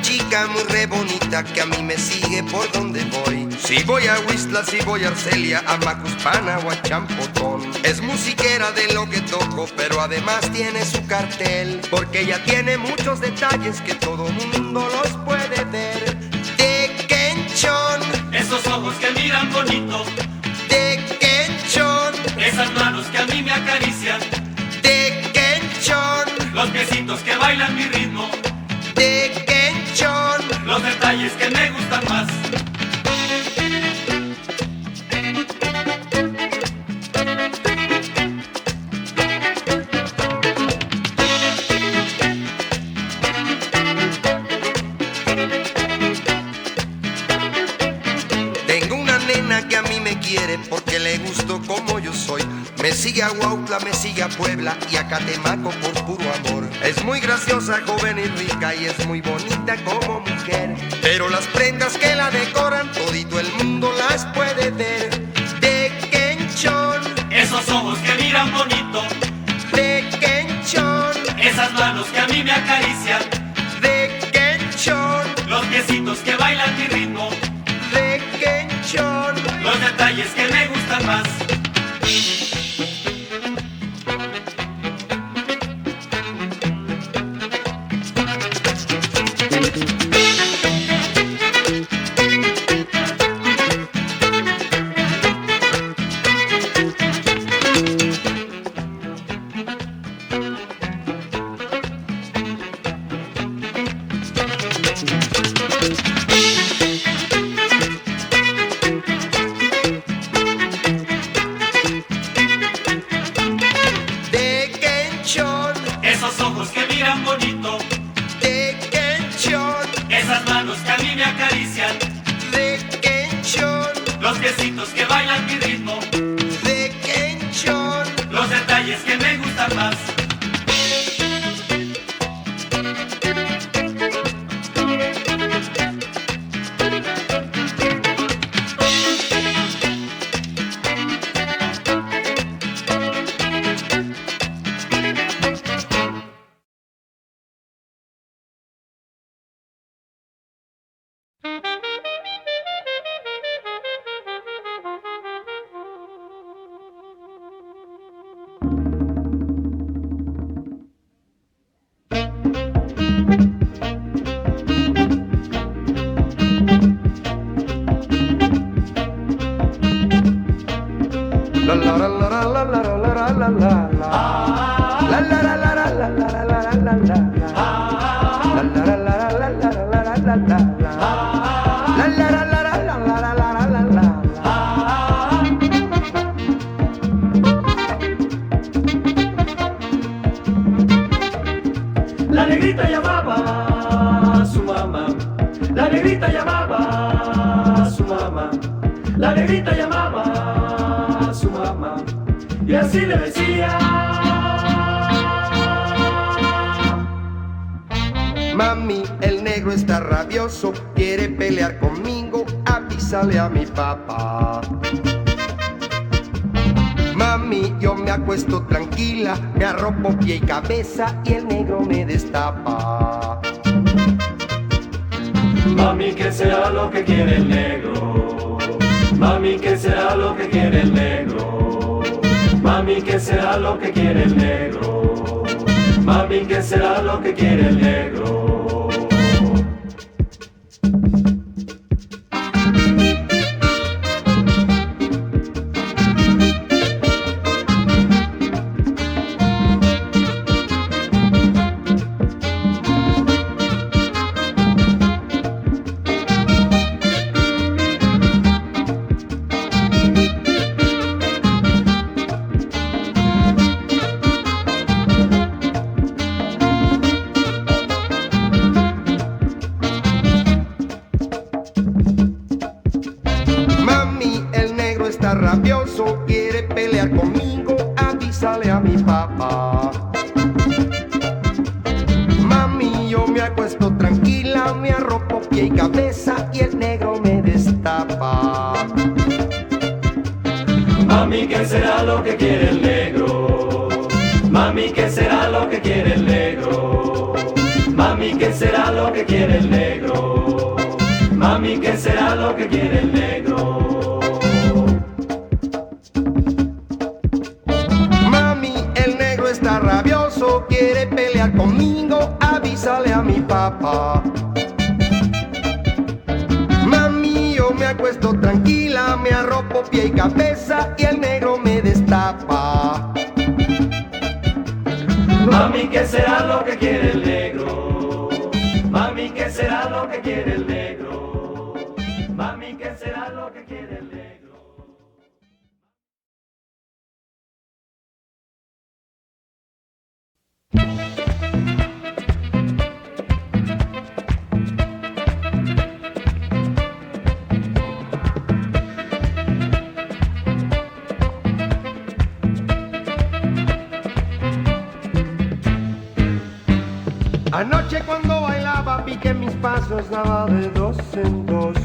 chica muy re bonita que a mí me sigue por donde voy. Si voy a Huistla, si voy a Arcelia, a Macuspana o a Champotón. Es musiquera de lo que toco, pero además tiene su cartel, porque ella tiene muchos detalles que todo mundo los puede ver. De Quén Chon, esos ojos que miran bonito. de Quén Chon, Esas manos que a mí me acarician. de Quén Chon, Los piecitos que bailan mi ritmo. de Quén Chon. Los detalles que me gustan más. Tengo una nena que a mí me quiere porque le gusto como yo soy. Me sigue a Huautla, me sigue a Puebla y a Catemaco por puro amor. Es muy graciosa, joven y rica y es muy bonita como mujer. Pero las prendas que la decoran, todito el mundo las puede ver. De Quén Chon, Esos ojos que miran bonito. de Quén Chon, Esas manos que a mí me acarician. de Quén Chon, Los piecitos que bailan mi ritmo. de Quén Chon. Los detalles que me gustan más. De Quén Chon, Esos ojos que miran bonito. de Quén Chon, Esas manos que a mí me acarician. de Quén Chon, Los piecitos que bailan mi ritmo. de Quén Chon. Los detalles que me gustan más. La la la la la la la la la la la. La la la la la la la la la la la. La la la la la la la la la la. La la la la la la la la la la. La negrita llamaba a su mamá. La negrita llamaba a su mamá. La negrita llamaba a su mamá. Y así le decía: Mami, el negro está rabioso, quiere pelear conmigo, avísale a mi papá. Mami, yo me acuesto tranquila, me arropo pie y cabeza y el negro me destapa. mami, ¿qué será lo que quiere el negro? Mami, ¿qué será lo que quiere el negro? Mami, ¿qué será lo que quiere el negro? Mami, ¿qué será lo que quiere el negro? Rabioso, quiere pelear conmigo, avísale a mi papá. Mami, yo me acuesto tranquila, me arropo pie y cabeza y el negro me destapa. Mami, ¿qué será lo que quiere el negro? Mami, ¿qué será lo que quiere el negro? Mami, Mami, ¿qué será lo que quiere el negro? Mami, ¿qué será lo que quiere el negro? Mami, el negro está rabioso, quiere pelear conmigo, avísale a mi papá. Mami, yo me acuesto tranquila, me arropo pie y cabeza y el negro me destapa. Mami, ¿qué será lo que quiere el negro? Mami, ¿qué será lo que quiere el negro? Mami, ¿qué será lo que quiere el negro? Anoche cuando bailaba vi que mis pasos daba de dos en dos.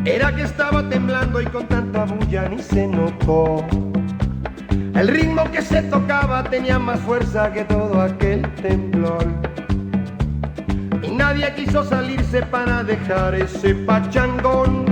Era que estaba temblando y con tanta bulla ni se notó. El ritmo que se tocaba tenía más fuerza que todo aquel temblor. Y nadie quiso salirse para dejar ese pachangón.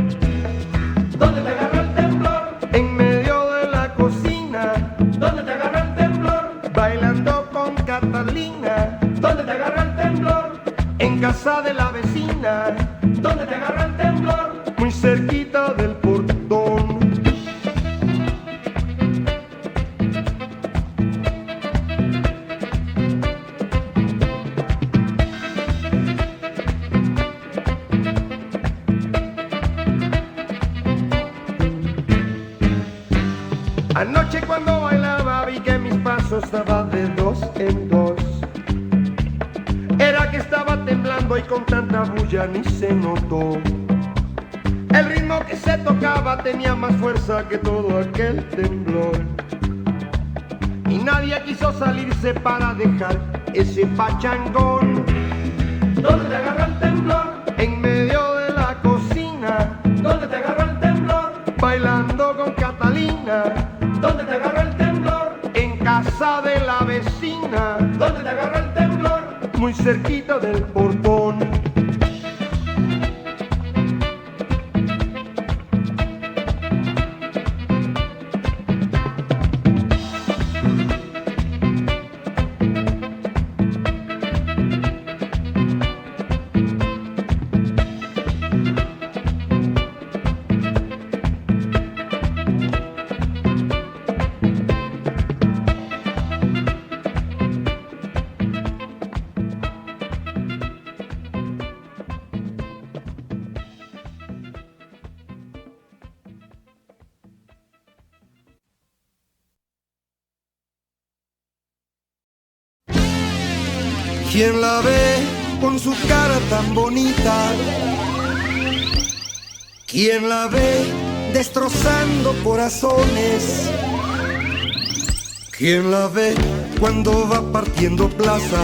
¿Dónde te agarró el temblor? En medio de la cocina. ¿Dónde te agarró el temblor? Bailando con Catalina. ¿Dónde te agarró el temblor? En casa de la vecina. ¿Dónde te agarró el temblor? Muy cerquita del portón. Anoche cuando bailaba vi que mis pasos daban de dos en dos. Era que estaba temblando y con tanta bulla ni se notó. El ritmo que se tocaba tenía más fuerza que todo aquel temblor. Y nadie quiso salirse para dejar ese pachangón. ¿Dónde te agarró el temblor? En medio de la cocina. ¿Dónde te agarró el temblor? Bailando con Catalina. ¿Dónde te agarró el temblor? En casa de la vecina. ¿Dónde te agarró el temblor? Muy cerquita del portón. ¿Quién la ve con su cara tan bonita? ¿Quién la ve destrozando corazones? ¿Quién la ve cuando va partiendo plaza?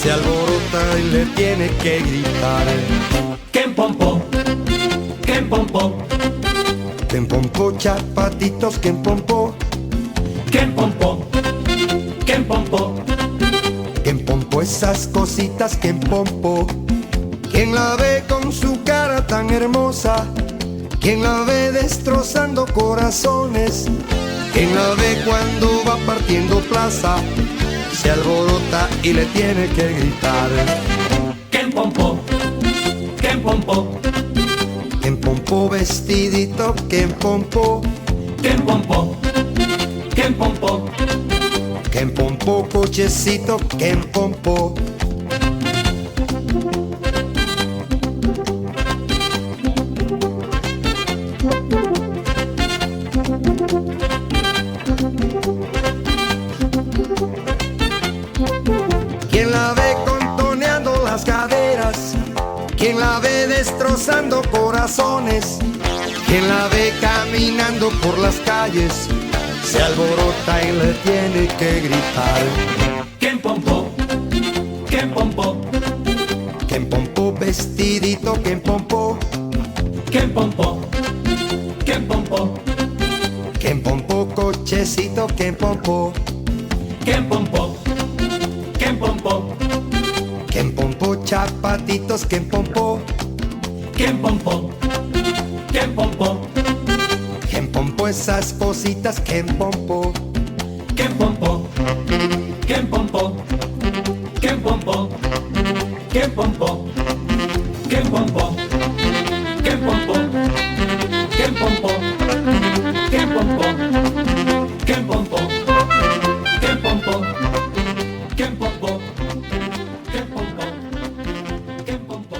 Se alborota y le tiene que gritar. Quén Pompó, Quén Pompó, Quén Pompó, chapatitos, Quén Pompó. Quén Pompó, Quén Pompó, Quén Pompó, esas cositas, Quén Pompó. ¿Quién la ve con su cara tan hermosa? ¿Quién la ve destrozando corazones? ¿Quién la ve cuando va partiendo plaza? Se alborota y le tiene que gritar. Quén Pompó, Quén Pompó, Quén Pompó, vestidito, Quén Pompó. Quén Pompó, Quén Pompó, Quén Pompó, cochecito, Quén Pompó. ¿Quién la ve contoneando las caderas? ¿Quién la ve destrozando corazones? ¿Quién la ve caminando por las calles? Se alborota y le tiene que gritar. Quén Pompó, Quén Pompó, Quén Pompó, vestidito, Quén Pompó. Quén Pompó, Quén Pompó, Quén Pompó, cochecito, Quén Pompó. Quén Pompó, Quén Pompó, Pompó, chapatitos, Quén Pompó. Quén Pompó, Quén Pompó, Quén Pompó, esas cositas, Quén Pompó. Quén Pompó, Quén Pompó, Quén Pompó, Quén Pompó, Quén Pompó, Quén Pompó, Quén Pompó, Quén Pompó, Quén Pompó, Quén Pompó, Quén Pompó, Quén Pompó, Quén Pompó,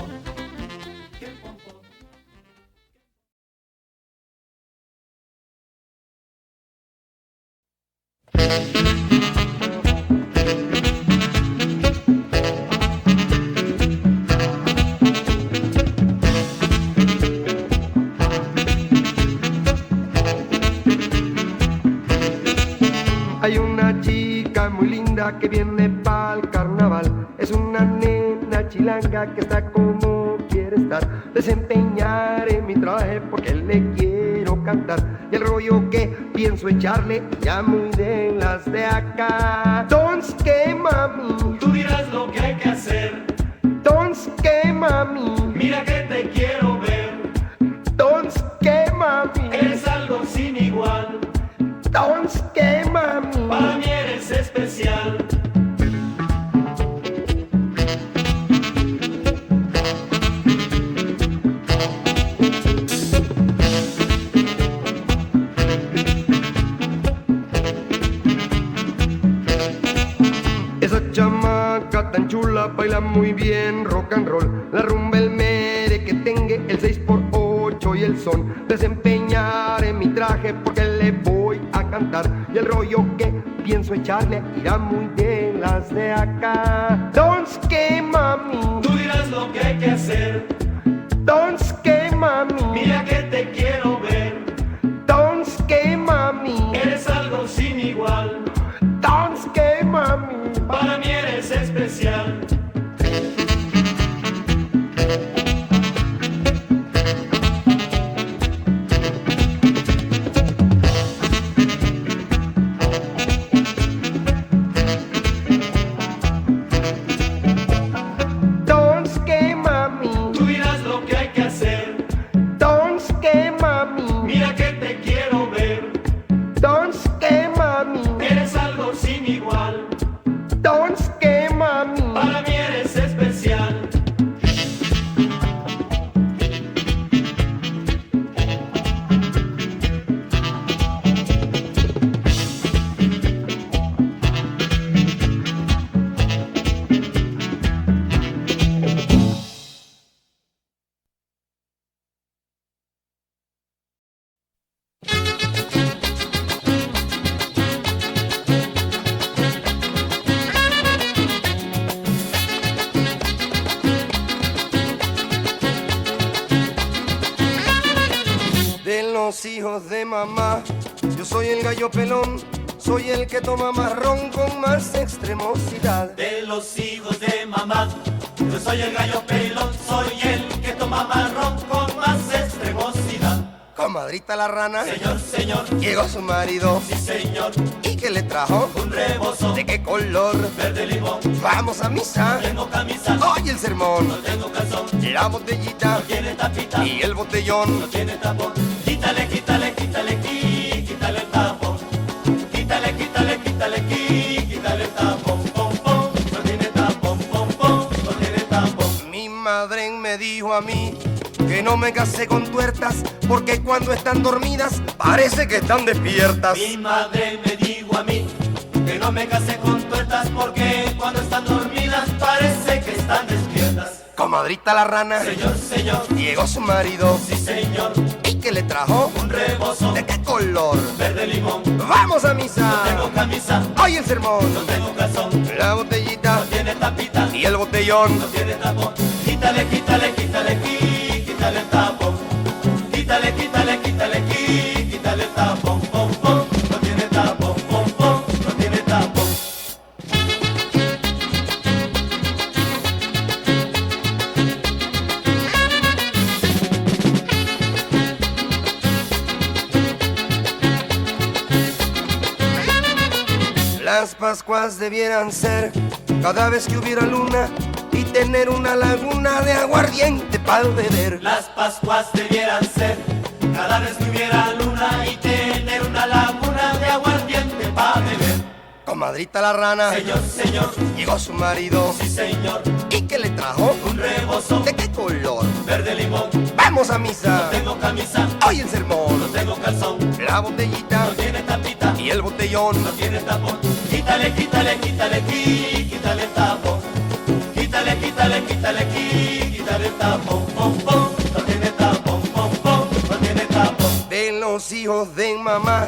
Quén Pompó. Hay una chica muy linda que viene pa'l carnaval. Es una nena chilanga que está como quiere estar. Desempeñaré mi traje porque le quiero cantar. Y el rollo que pienso echarle ya muy de las de acá. Tons que mami, Tú dirás lo que hay que hacer. tons que mami, Mira que te quiero ver. tons que mami, Eres algo sin igual. tons que mami. Para mí eres especial. Esa chamaca tan chula baila muy bien rock and roll. La rumba, el mere que tenga el 6x8 y el son. Desempeñaré mi traje porque le voy a cantar. Y el rollo que pienso echarle irá muy de las de acá. Tons que mami, Tú dirás lo que hay que hacer. tons que mami, Mira que te quiero ver. tons que mami, Eres algo sin igual. tons que mami. Para mí eres especial. Tons que mami, Tú dirás lo que hay que hacer. tons que mami, Mira que te quiero ver. tons que mami, Eres algo sin igual. tons que mami. Para mí eres especial. De los hijos de mamá, yo soy el gallo pelón, soy el que toma marrón con más extremosidad. De los hijos de mamá, yo soy el gallo pelón, soy el que toma marrón con más extremosidad. Comadrita la rana, Señor, señor, llegó su marido, sí señor, ¿y qué le trajo? un rebozo, ¿De qué color? verde limón, Vamos a misa, tengo camisa, oye el sermón, no tengo calzón, la botellita tiene tapita, y el botellón. no tiene tapón. Quítale, quítale, quítale, quítale el tapón. Quítale, quítale, quítale, quítale el tapón, pom, pom. No tiene tapón, pom, pom, no tiene tapón. Mi madre me dijo a mí que no me casé con tuertas, porque cuando están dormidas parece que están despiertas. Mi madre me dijo a mí que no me casé con tuertas porque cuando están dormidas parece que están despiertas. Comadrita la rana, Señor, señor, llegó su marido, sí señor, ¿y qué le trajo? un rebozo, ¿De qué color? verde limón, Vamos a misa, no tengo camisa, oye el sermón, no tengo calzón, la botellita no tiene tapita, y el botellón. no tiene tapón. Quítale, quítale, quítale, quítale el tapón. Quítale, quítale, quítale, quítale el tapón, pom, pom. No tiene tapón, pom, pom, no tiene tapón. Las Pascuas debieran ser cada vez que hubiera luna y tener una laguna de aguardiente para beber. Las Pascuas debieran ser cada vez que hubiera luna y tener una laguna de aguardiente para beber. Comadrita la rana, señor, señor, llegó su marido, sí señor, ¿y qué le trajo? un rebozo, ¿de qué color? verde limón. Vamos a misa, No tengo camisa, hoy el sermón, no tengo calzón, la botellita no tiene tapita y el botellón. no tiene tapón. Quítale, quítale, quítale, quítale el tapón. Quítale, quítale, quítale, quítale el tapón, pom, pom. No tiene tapón, pom, pom, no tiene tapón. De los hijos de mamá,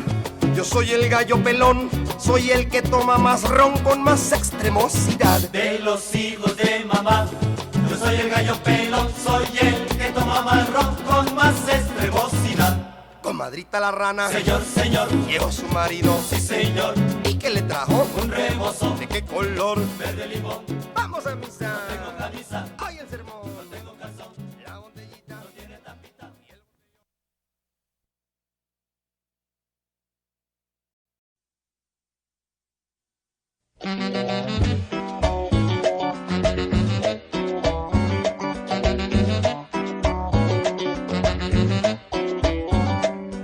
yo soy el gallo pelón, soy el que toma más ron con más extremosidad. De los hijos de mamá, yo soy el gallo pelón, soy el que toma más ron con más extremosidad. Comadrita la rana, señor, señor, llegó su marido, sí señor, ¿y qué le trajo? un rebozo, ¿de qué color? verde limón. Vamos a misa, No tengo camisa, hoy el sermón, no tengo calzón, la botellita no tiene tapita y el...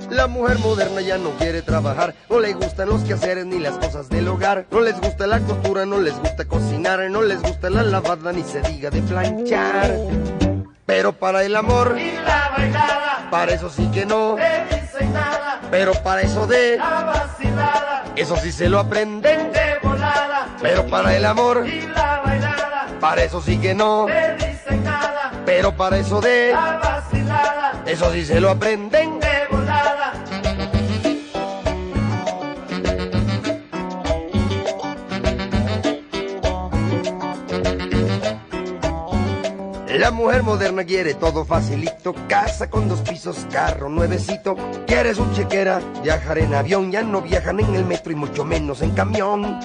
La mujer moderna ya no quiere trabajar, no le gustan los quehaceres ni las cosas del hogar, no les gusta la costura, no les gusta cocinar, no les gusta la lavada ni se diga de planchar. Pero para el amor Y la bailada, para eso sí que no, te dicen nada, pero para eso de la vacilada, eso sí se lo aprenden. de volada. Pero para el amor Y la bailada, para eso sí que no, te dicen nada, pero para eso de la vacilada, eso sí se lo aprenden. de volada. La mujer moderna quiere todo facilito, casa con 2 pisos, carro nuevecito. Quiere su chequera, viajar en avión, ya no viajan en el metro y mucho menos en camión.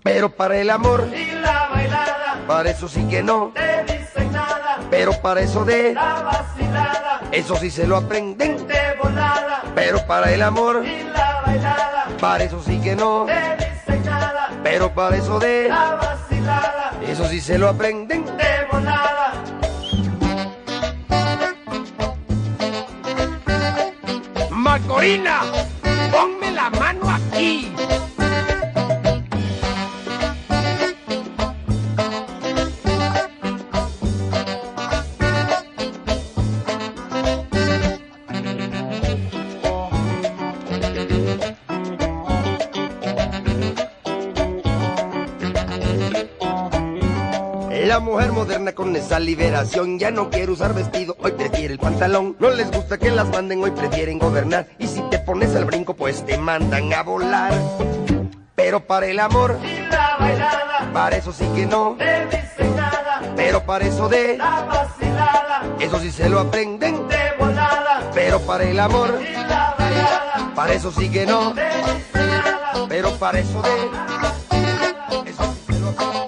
Pero para el amor, Y la bailada, para eso sí que no, te dicen nada, pero para eso de la vacilada, eso sí se lo aprenden. de volada. Pero para el amor, Y la bailada, para eso sí que no, te dicen nada, pero para eso de la vacilada, eso sí se lo aprenden. de volada. Macorina, ponme la mano aquí. La mujer moderna con esa liberación ya no quiere usar vestido, hoy prefiere el pantalón. No les gusta que las manden, hoy prefieren gobernar. Y si te pones al brinco, pues te mandan a volar. Pero para el amor, Y la bailada, para eso sí que no, te dicen nada, pero para eso de la vacilada, eso sí se lo aprenden. de volada. Pero para el amor, Y la bailada, para eso sí que no, te dicen nada, pero para eso de eso sí se lo aprenden.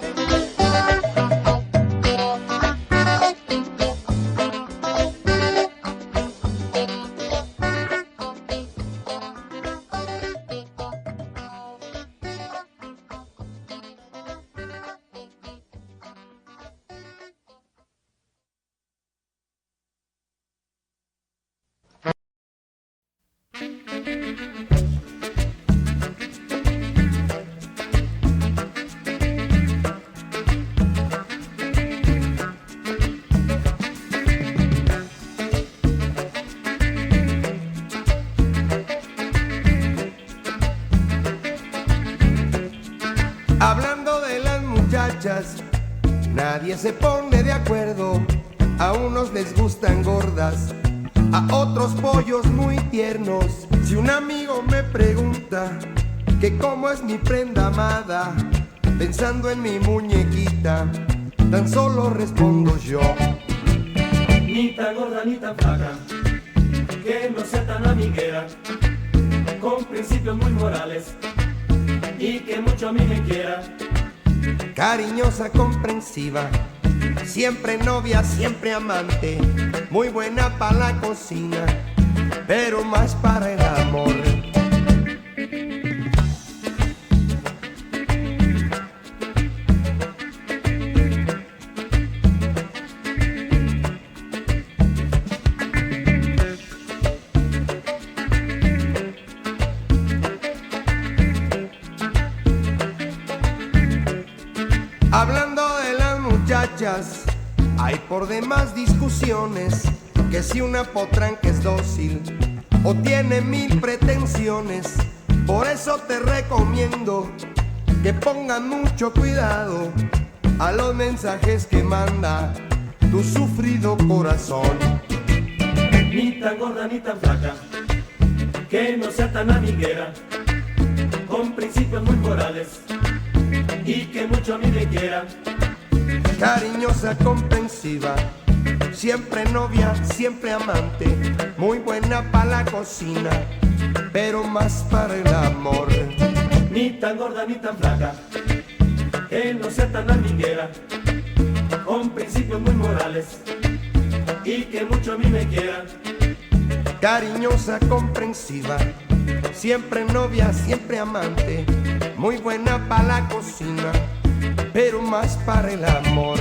Hablando de las muchachas, nadie se pone de acuerdo. A unos les gustan gordas, a otros pollos muy tiernos. Si un amigo me pregunta que cómo es mi prenda amada, pensando en mi muñequita, tan solo respondo yo: ni tan gorda ni tan flaca, que no sea tan amiguera, con principios muy morales y que mucho a mí me quiera. cariñosa, comprensiva, siempre novia, siempre amante, muy buena para la cocina, pero más para el amor. muchachas hay por demás discusiones, que si una potranca es dócil o tiene mil pretensiones. Por eso te recomiendo que pongan mucho cuidado a los mensajes que manda tu sufrido corazón. Ni tan gorda ni tan flaca, que no sea tan amiguera, con principios muy morales y que mucho a mí me quiera. Cariñosa, comprensiva, siempre novia, siempre amante, muy buena para la cocina, pero más para el amor. Ni tan gorda ni tan flaca, que no sea tan amiguera, con principios muy morales y que mucho a mí me quiera. Cariñosa, comprensiva, siempre novia, siempre amante, muy buena para la cocina, pero más para el amor.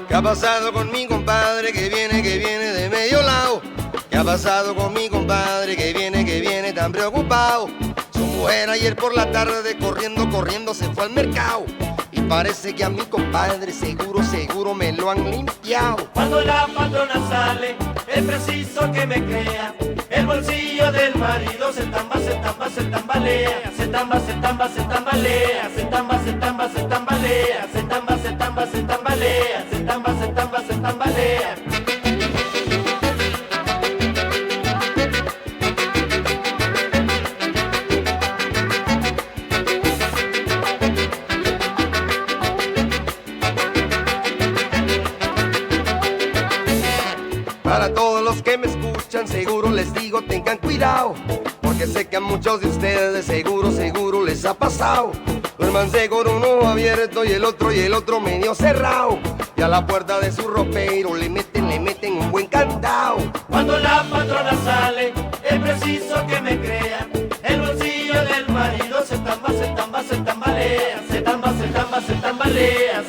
¿Qué ha pasado con mi compadre que viene de medio lado? ¿Qué ha pasado con mi compadre que viene tan preocupado? Su mujer ayer por la tarde corriendo se fue al mercado. Y parece que a mi compadre seguro me lo han limpiado. Cuando la patrona sale, es preciso que me crea. El bolsillo del marido se tambalea, se tambalea, se tambalea. Para todos los que me escuchan, seguro les digo tengan cuidado, porque sé que a muchos de ustedes seguro les ha pasado. Duérmanse con un ojo abierto y el otro medio cerrado, y a la puerta de su ropero le meten un buen cantao. Cuando la patrona sale, es preciso que me crea. El bolsillo del marido se tambalea, se tambalea, se tambalea.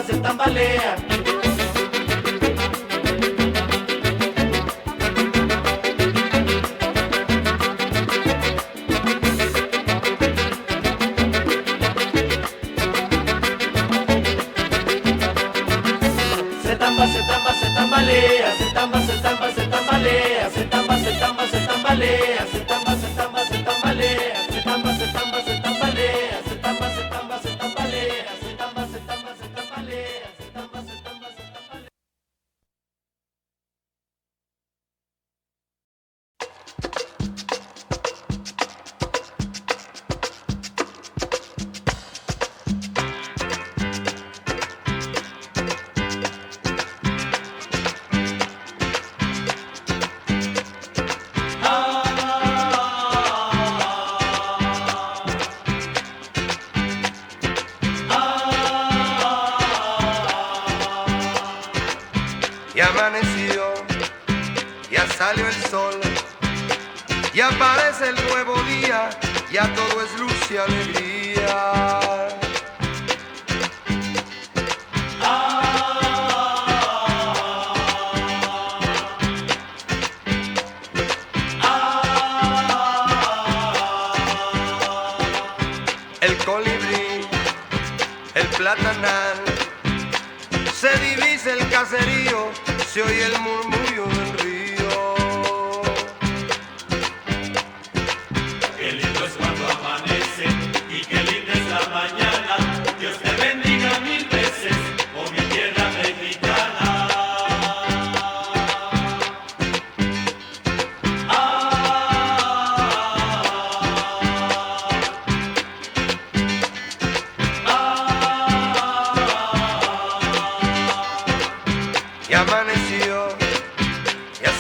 Se tambalea. Ya amaneció, ya salió el sol, ya aparece el nuevo día, ya todo es luz y alegría. El colibrí, el platanal, se divisa el caserío, se oye el murmullo del río.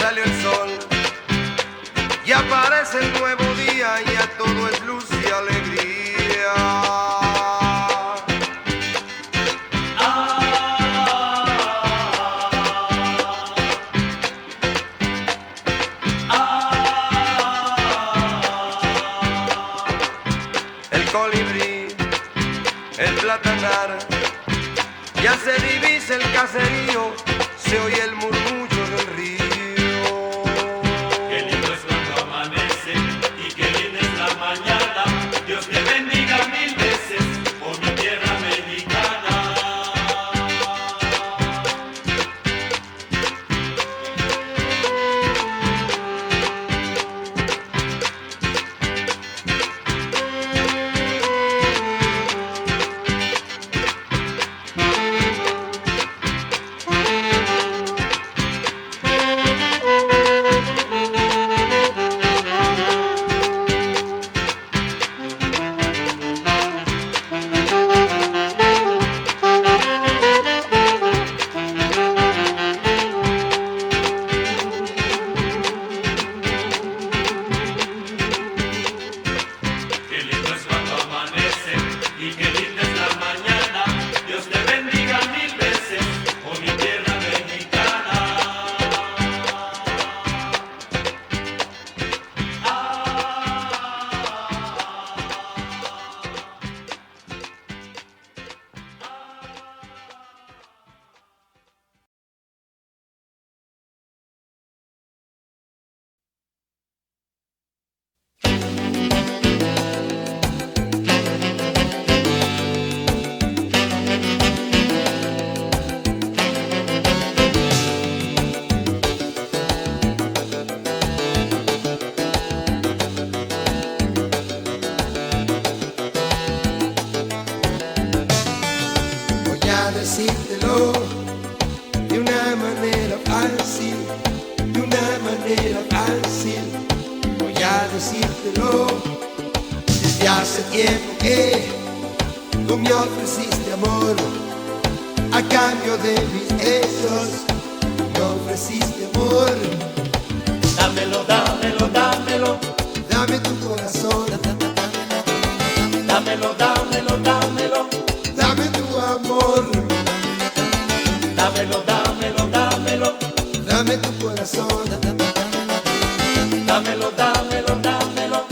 salió el sol y aparece el nuevo día, ya todo es luz y alegría. El colibrí, el platanar, ya se divisa el caserío, se oye el murmullo del río. Qué lindo es cuando amanece y qué linda es la mañana. Dios te bendiga mil veces por mi tierra mexicana. Decírtelo de una manera fácil, de una manera fácil. Voy a decírtelo desde hace tiempo que tú me ofreciste amor a cambio de mis besos. Me ofreciste amor. Dámelo, dámelo, dámelo. Dame tu corazón. Dámelo, dámelo, dámelo. Dame tu amor. Dámelo, dámelo, dámelo. Dame tu corazón. Dámelo, dámelo, dámelo.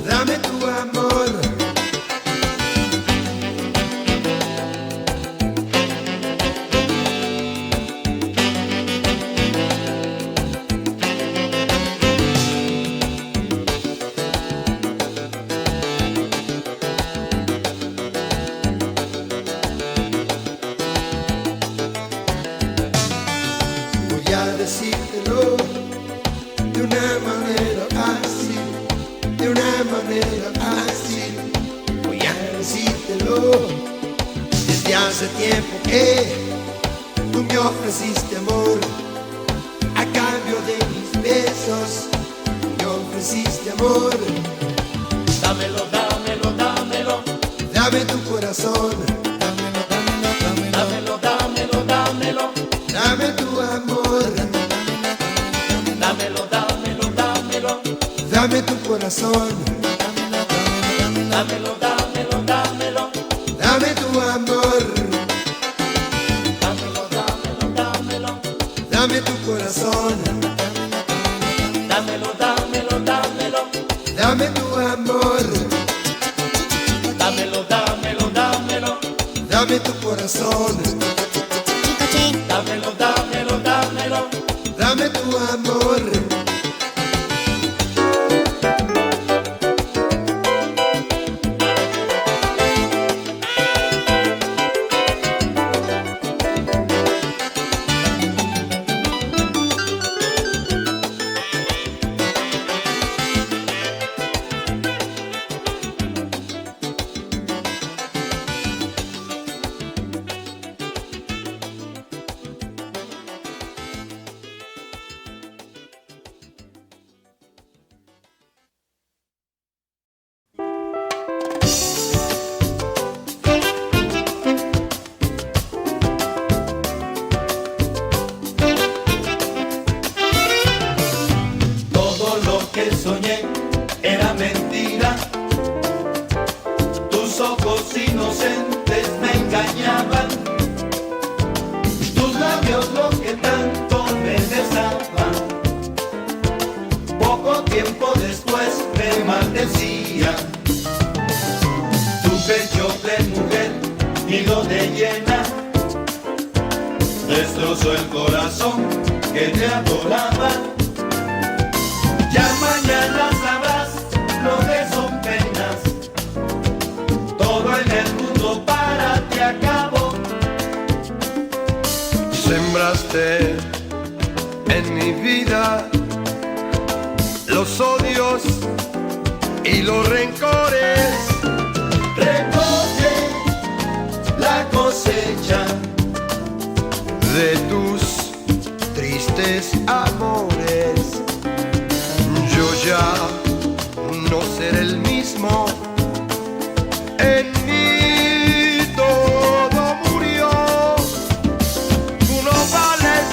Dame tu amor. Voy a decírtelo de una manera fácil, de una manera fácil. Voy a decírtelo desde hace tiempo que tú me ofreciste amor a cambio de mis besos. Me ofreciste amor. Dámelo, dámelo, dámelo. Dame tu corazón. Dámelo, dámelo, dámelo. Dame tu amor. Dámelo, dámelo, dámelo. Dame tu corazón. Dámelo, dámelo, dámelo. Dame tu amor. Dámelo, dámelo, dámelo. Dame tu corazón. Dámelo, dámelo, dámelo. Dame tu amor. Dámelo, dámelo, dámelo. Dame tu corazón. Chico Che, Dámelo, dámelo, dámelo. Dame tu amor. soñé era mentira. Tus ojos inocentes me engañaban. Tus labios lo que tanto me besaban. Poco tiempo después me maldecían. Tu pecho de mujer, nido de hiena, destrozó el corazón que te adoraba. Ya mañana sabrás lo que son penas. Todo en el mundo para ti acabó. Sembraste en mi vida los odios y los rencores. Recoge la cosecha De tus tristes amores. Yo ya no seré el mismo. En mí todo murió. Tú no vales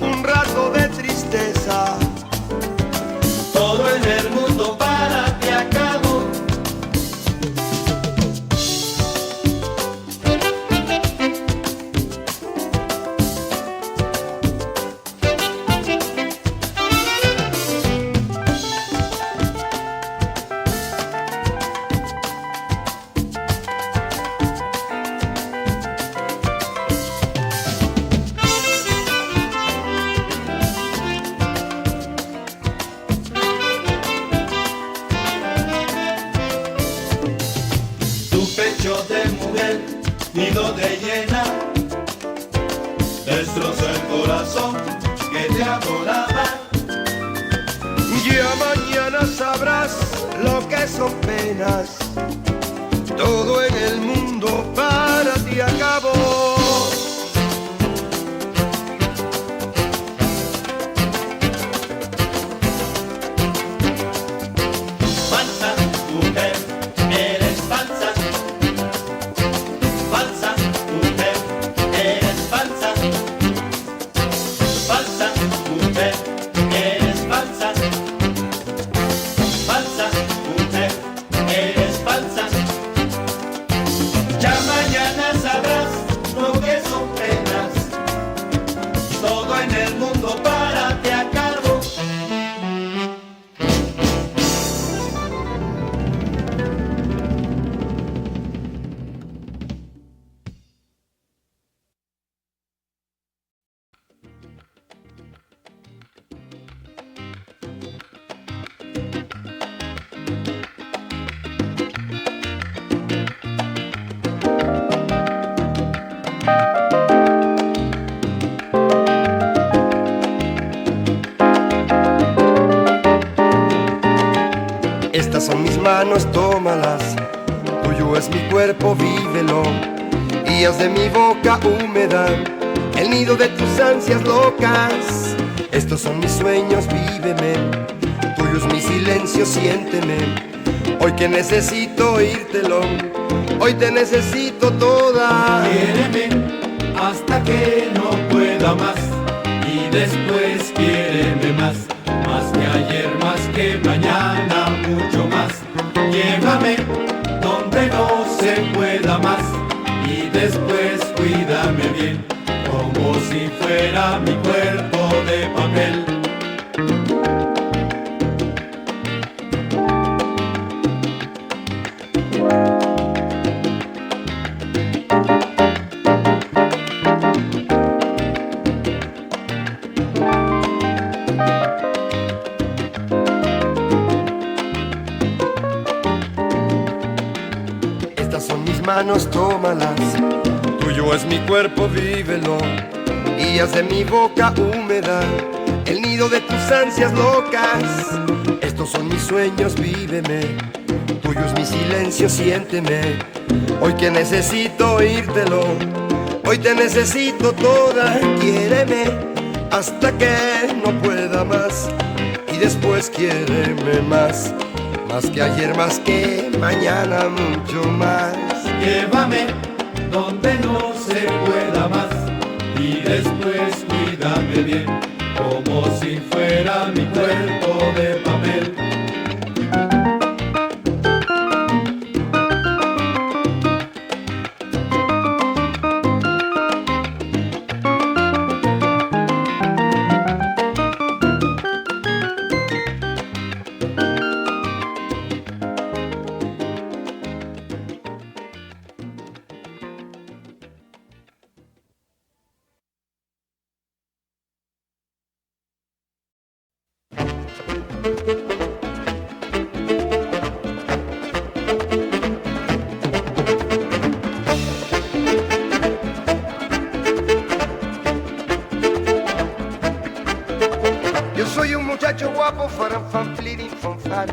un rato de tristeza. todo en el mundo para ti acabó. Tu pecho de mujer, nido de hiena, destrozó el corazón que te adoraba. Ya mañana sabrás lo que son penas. Todo en el mundo para ti acabó. Falsa mujer, eres falsa. Falsa mujer, eres falsa. Falsa mujer, eres falsa. Falsa mujer, eres falsa. Ya mañana sabrás lo que son penas. Todo en el mundo para ti acabó. Estas son mis manos, tómalas. Tuyo es mi cuerpo, vívelo. Y haz de mi boca húmeda el nido de tus ansias locas. Estos son mis sueños, víveme. Tuyo es mi silencio, siénteme. Hoy que necesito oírtelo, hoy te necesito toda. Quiéreme hasta que no pueda más y después quiéreme más, más que ayer, más que mañana, mucho más. Llévame donde no se pueda más y después cuídame bien, como si fuera mi cuerpo de papel. Estas son mis manos, tómalas. Tuyo es mi cuerpo, vívelo. Y haz de mi boca húmeda el nido de tus ansias locas. Estos son mis sueños, víveme. Tuyo es mi silencio, siénteme. Hoy que necesito oírtelo, hoy te necesito toda. Quiéreme hasta que no pueda más y después quiéreme más, más que ayer, más que mañana, mucho más. Llévame donde no se pueda más y después cuídame bien, como si fuera mi cuerpo de papel. Yo soy un muchacho guapo, faran, fan, flirting, fanfar,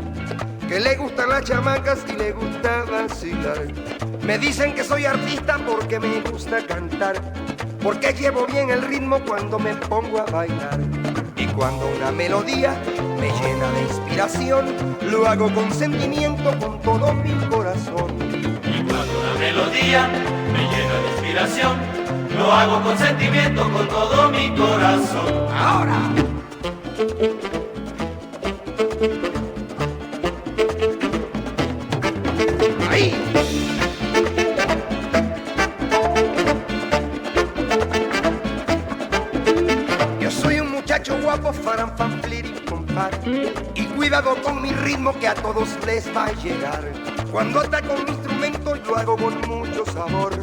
que le gustan las chamacas y le gusta vacilar. Me dicen que soy artista porque me gusta cantar, porque llevo bien el ritmo cuando me pongo a bailar. Y cuando una melodía me llena de inspiración, lo hago con sentimiento, con todo mi corazón. Y cuando una melodía me llena de inspiración, lo hago con sentimiento, con todo mi corazón. Ahora. Ahí. Yo soy un muchacho guapo, faran, fan, flirting, compar, y cuidado con mi ritmo que a todos les va a llegar. Cuando ataco mi instrumento lo hago con mucho sabor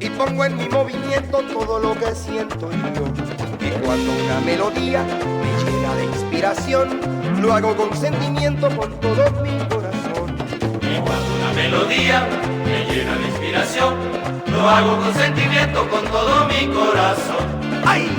y pongo en mi movimiento todo lo que siento yo. Y cuando una melodía me llena de inspiración, lo hago con sentimiento, con todo mi corazón. Y cuando una melodía me llena de inspiración, lo hago con sentimiento, con todo mi corazón. ¡Ay!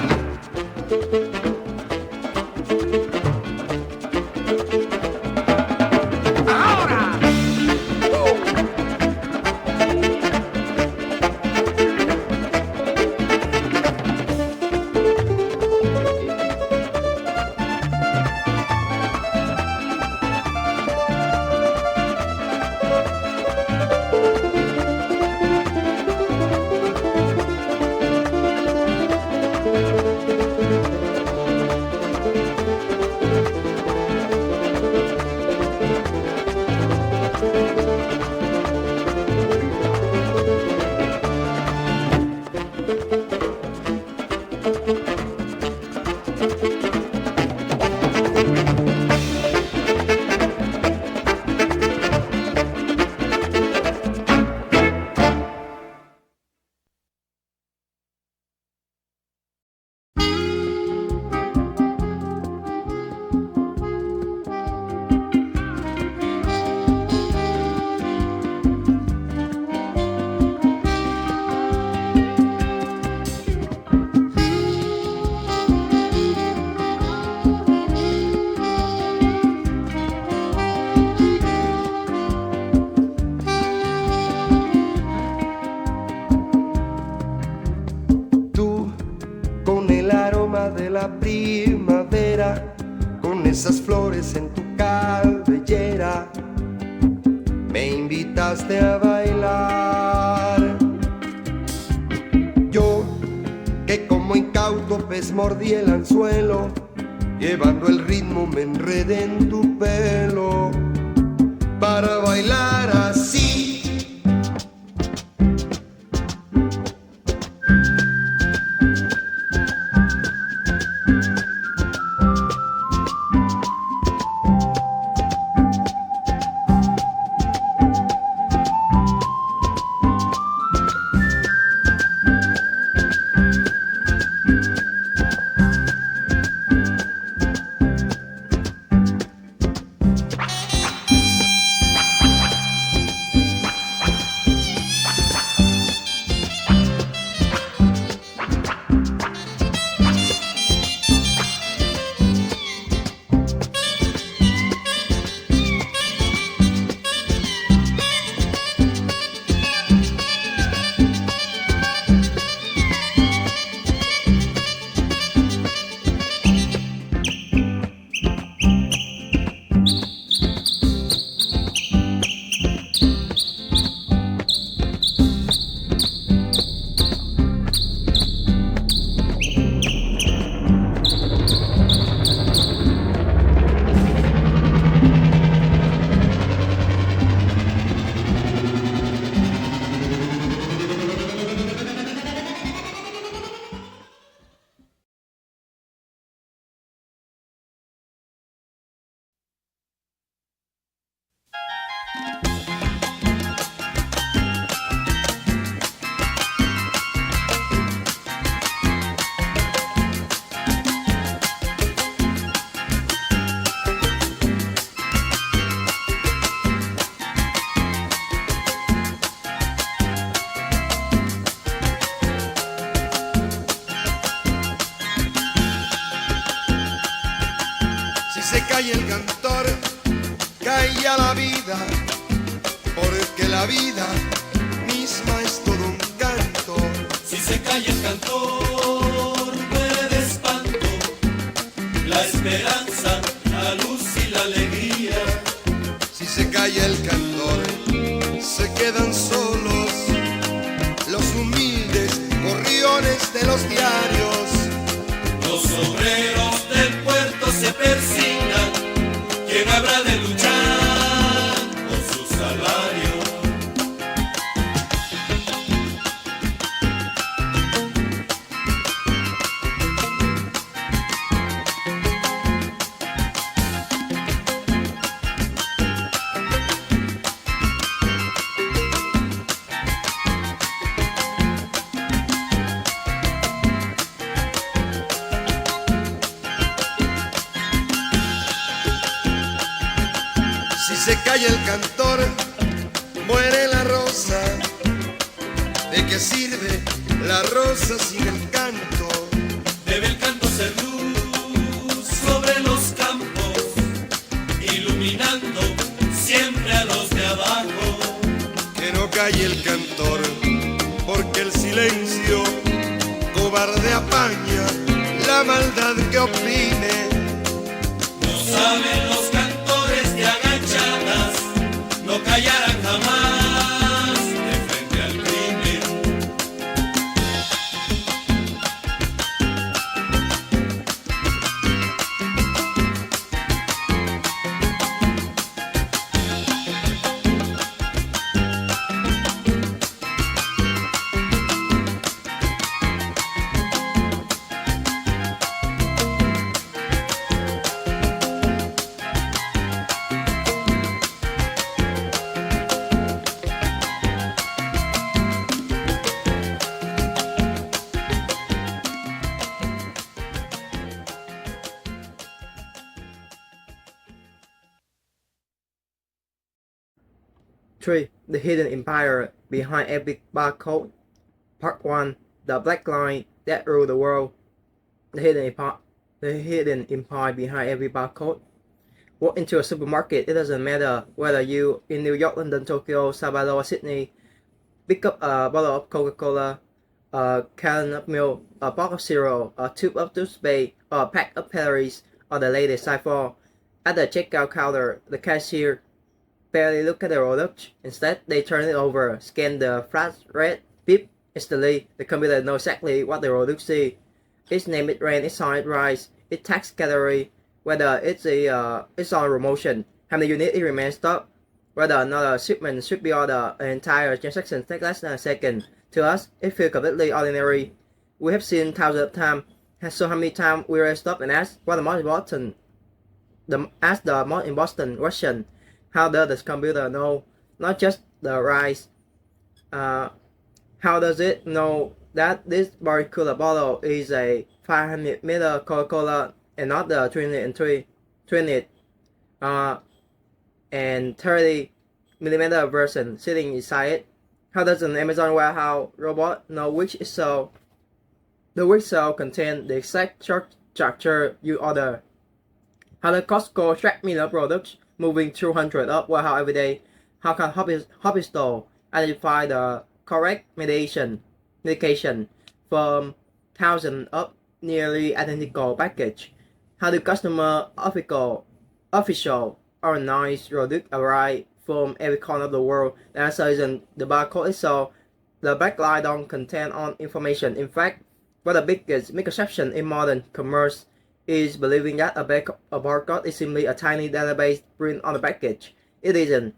Esas flores en tu cabellera, me invitaste a bailar. Yo, que como incauto pez mordí el anzuelo, llevando el ritmo me enredé en tu pelo, para bailar así. se cae el cantor, cae a la vida, porque la vida misma es todo un canto. Si se calla el cantor, muere de espanto la esperanza, la luz y la alegría. Si se calla el cantor, se quedan solos los humildes gorriones de los diarios. Los obreros del puerto se persignan, ¿quién habrá de luchar por su salario? Se calla el cantor, muere la rosa. ¿De qué sirve la rosa sin el canto? Debe el canto ser luz sobre los campos, iluminando siempre a los de abajo. Que no calle el cantor, porque el silencio cobarde apaña la maldad que oprime. No saben los cantores de agachadas, no callarán jamás de frente al crimen. Three, the hidden empire behind every barcode. Part 1, the black line that ruled the world. The hidden empire behind every barcode. Walk into a supermarket, it doesn't matter whether you in New York, London, Tokyo, Salvador, or Sydney. Pick up a bottle of Coca-Cola, a can of milk, a box of cereal, a tube of toothpaste, or a pack of batteries, or the latest iPhone. At the checkout counter, the cashier barely look at the product. Instead, they turn it over, scan the flash red beep. Instantly, the computer knows exactly what the product is. Its name, its brand, its size, its price, its tax category, whether it's on promotion, how many units it remains stock, whether another shipment should be ordered. An entire transaction takes less than a second. To us, it feels completely ordinary. We have seen thousands of times. So how many times we were stopped and asked what the most important, the most important question. How does the computer know not just the rise? How does it know that this particular bottle is a 500 ml Coca-Cola and not the 20 and 30 millimeter version sitting inside it? How does an Amazon warehouse robot know which cell contains the exact structure you order? How does Costco track meal products moving through hundreds of warehouse every day? How can hobby store identify the correct medication from thousands of nearly identical packages? How do customer official organize products arrive from every corner of the world? The answer isn't the barcode itself. The black line don't contain all information. In fact, what the biggest misconception in modern commerce is believing that a barcode is simply a tiny database print on the package. It isn't.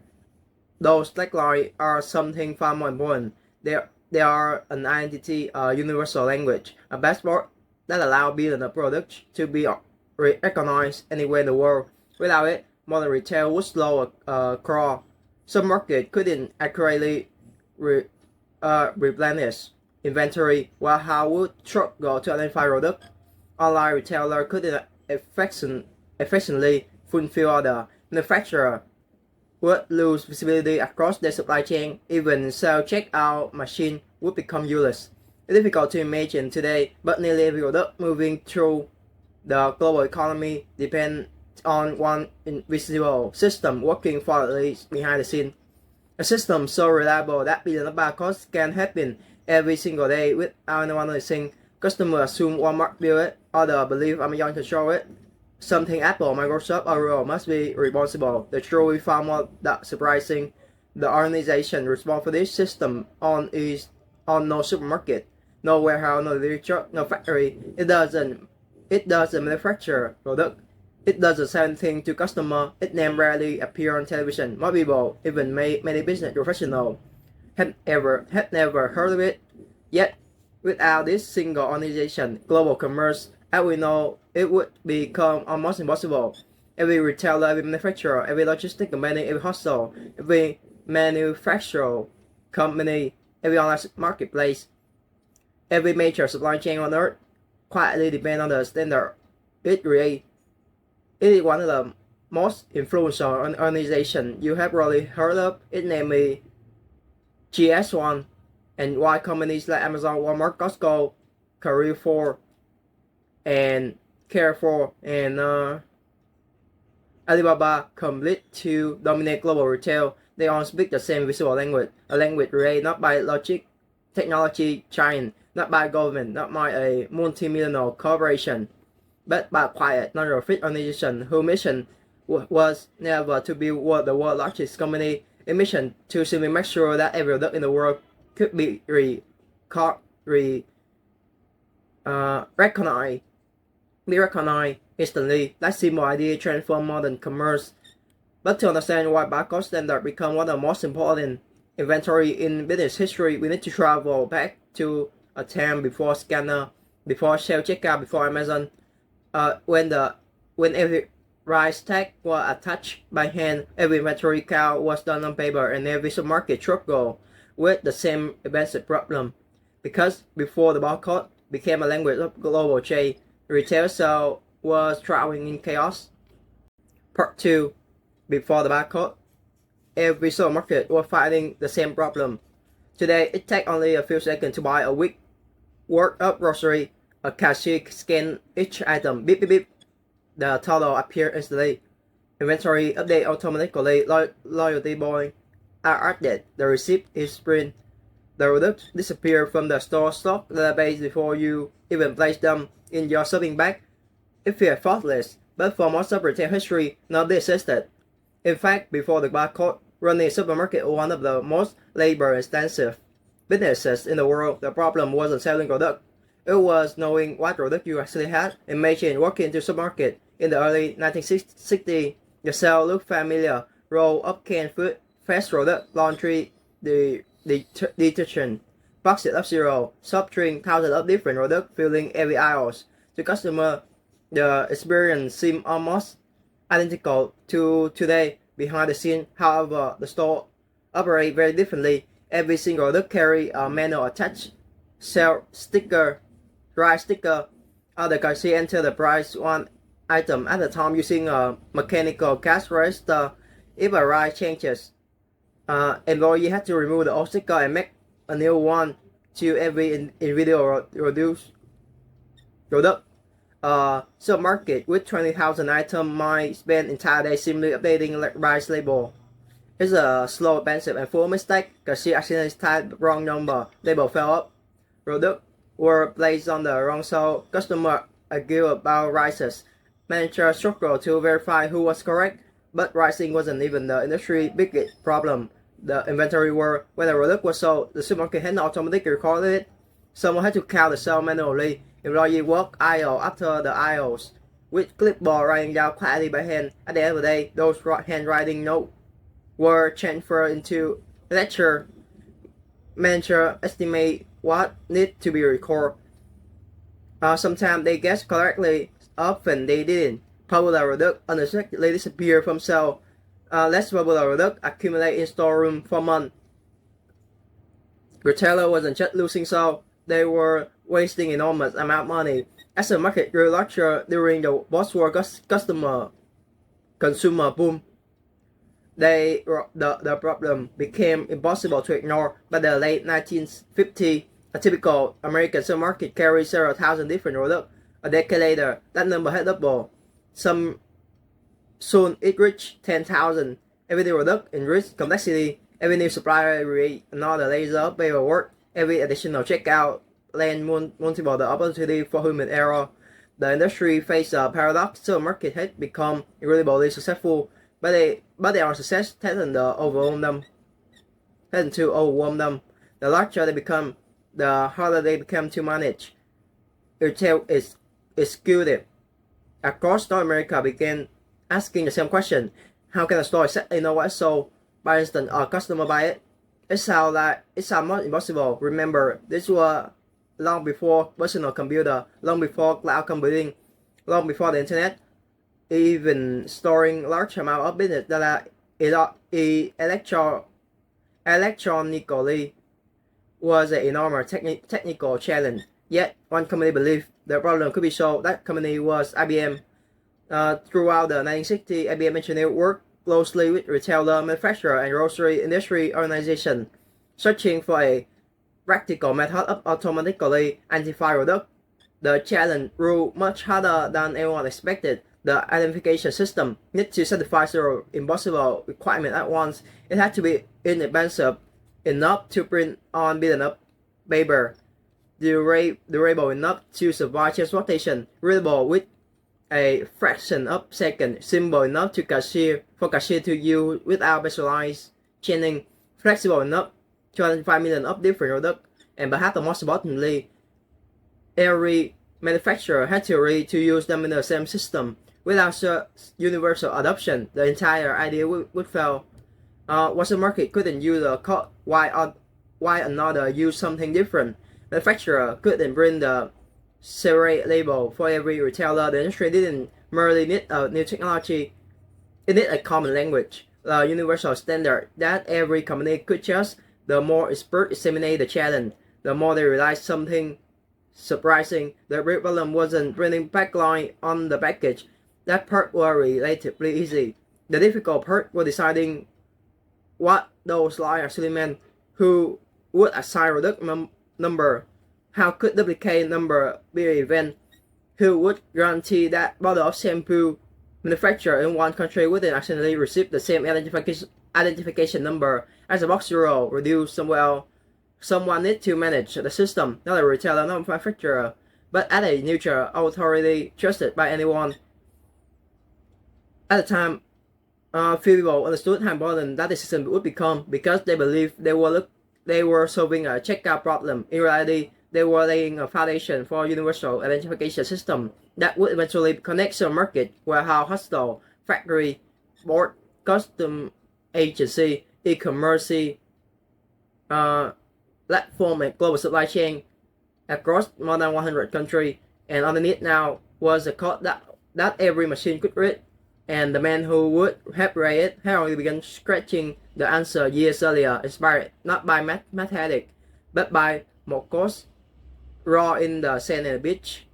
Those black lines are something far more important. They are an identity, a universal language, a passport that allows billions of products to be recognized anywhere in the world. Without it, modern retail would slow crawl. Some markets couldn't accurately replenish inventory, while how would struggle to identify products. Online retailer couldn't efficiently fulfill order. Manufacturer would lose visibility across their supply chain. Even self-checkout machine would become useless. It's difficult to imagine today, but nearly every product moving through the global economy depends on one invisible system working flawlessly behind the scene. A system so reliable that billions of barcodes can happen every single day without anyone noticing. Customers assume Walmart built it, others believe Amazon control it. Something Apple, Microsoft, or Google must be responsible. The truth we found more that surprising. The organization responsible for this system is on no supermarket, no warehouse, no delivery truck, no factory. It doesn't manufacture product. It doesn't sell anything to customer. Its name rarely appear on television. Most people, even many business professionals, had never heard of it. Yet, without this single organization, global commerce, as we know, it would become almost impossible. Every retailer, every manufacturer, every logistic company, every hustle, every manufacturing company, every online marketplace, every major supply chain on earth quietly depend on the standard it creates. It is one of the most influential organizations you have probably heard of. It named GS1, and why companies like Amazon, Walmart, Costco, Carrefour, and Carrefour, and Alibaba complete to dominate global retail. They all speak the same visual language, a language created not by logic, technology giant, not by government, not by a multi-millionaire corporation, but by a quiet, non-profit organization whose mission was never to be the world's largest company. A mission to simply make sure that every product in the world could be recognized instantly. That simple idea transformed modern commerce. But to understand why barcode standard become one of the most important inventory in business history, we need to travel back to a time before scanner, before self checkout, before Amazon. When every price tag was attached by hand, every inventory count was done on paper, and every supermarket struggled with the same basic problem. Because before the barcode became a language of global trade, retail sales was drowning in chaos. Part 2. Before the barcode, every supermarket was fighting the same problem. Today, it takes only a few seconds to buy a week worth of grocery. A cashier scans each item, beep beep beep. The total appears instantly. Inventory update automatically. Loyalty points are updated. The receipt is printed. The products disappear from the store stock database before you even place them in your shopping bag. It feels faultless, but for most of retail history, none of this existed. In fact, before the barcode, running a supermarket was one of the most labor-intensive businesses in the world. The problem wasn't selling product. It was knowing what product you actually had. Imagine walking into a supermarket in the early 1960s. The shelf looked familiar. Roll of canned food, fresh product, laundry, detergent, boxes of cereal, soft drink, thousands of different products filling every aisle. To customer, the experience seemed almost identical to today. Behind the scene, however, the store operates very differently. Every single product carry a manual attached, sell sticker, price sticker. The cashier enter the price one item at a time using a mechanical cash register. If a price changes, employee had to remove the old sticker and make a new one to every individual product. Supermarket with 20,000 items might spend entire day simply updating price label. It's a slow, expensive, and full mistake. Cashier accidentally typed the wrong number. Label fell up. Products were placed on the wrong shelf. Customer argued about prices. Manager struggled to verify who was correct, but pricing wasn't even the industry's biggest problem. The inventory were when the product was sold, the supermarket had not automatically recorded it. Someone had to count the sale manually. Employee walked aisle after the aisles with clipboard writing down quietly by hand. At the end of the day, those handwriting notes were transferred into ledger. Manager estimate what need to be recorded. Sometimes they guessed correctly, often they didn't. Popular product unexpectedly disappear from sale. Less popular product accumulate in storeroom for months. Retailer wasn't just losing sales, they were wasting enormous amount of money. As the market grew larger during the post-war consumer boom, the problem became impossible to ignore. By the late 1950s, a typical American supermarket carried several thousand different products. A decade later, that number had doubled. Some Soon it reached 10,000. Every new product increased complexity. Every new supplier created another layer of paperwork. Every additional checkout lent multiple the opportunity for human error. The industry faced a paradox. The market had become incredibly successful, but their success threatened to overwhelm them. The larger they become, the harder they become to manage. Retail is executive across North America began asking the same question: how can a store exactly know what I sold? By instance, a customer buy it. It sounds not impossible. Remember, this was long before personal computer, long before cloud computing, long before the internet. Even storing large amount of business data electronically was an enormous technical challenge. Yet, one company believed the problem could be solved. That company was IBM. Throughout the 1960s, IBM engineers worked closely with retailer, manufacturer, and grocery industry organizations, searching for a practical method of automatically identifying product. The challenge proved much harder than anyone expected. The identification system needed to satisfy several impossible requirements at once. It had to be inexpensive enough to print on billions of paper, durable enough to survive transportation, readable with a fraction of a second, simple enough for cashier to use without specialized chaining, flexible enough to identify millions of different products, and perhaps the most importantly, every manufacturer had to agree to use them in the same system. Without universal adoption, the entire idea would fail. Once the market couldn't use a code, why another use something different? Manufacturer couldn't bring the separate label for every retailer. The industry didn't merely need a new technology, it needed a common language, a universal standard that every company could trust. The more experts examined the challenge, the more they realized something surprising. The real problem wasn't printing backline on the package. That part was relatively easy. The difficult part was deciding what those lines actually meant. Who would assign product number? How could duplicate number be an event? Who would guarantee that bottle of shampoo manufactured in one country wouldn't accidentally receive the same identification number as a box zero produced somewhere else? Someone needs to manage the system, not a retailer, not a manufacturer, but at a neutral authority trusted by anyone. At the time, few people understood how important that decision would become because they believed they were solving a checkout problem. In reality, they were laying a foundation for a universal identification system that would eventually connect to a market, warehouse, hospital, factory, port, custom agency, e-commerce, platform, and global supply chain across more than 100 countries. And underneath now was a code that every machine could read. And the man who would have read it had already begun scratching the answer years earlier, inspired not by mathematics, but by muchos raw in the sand and the beach.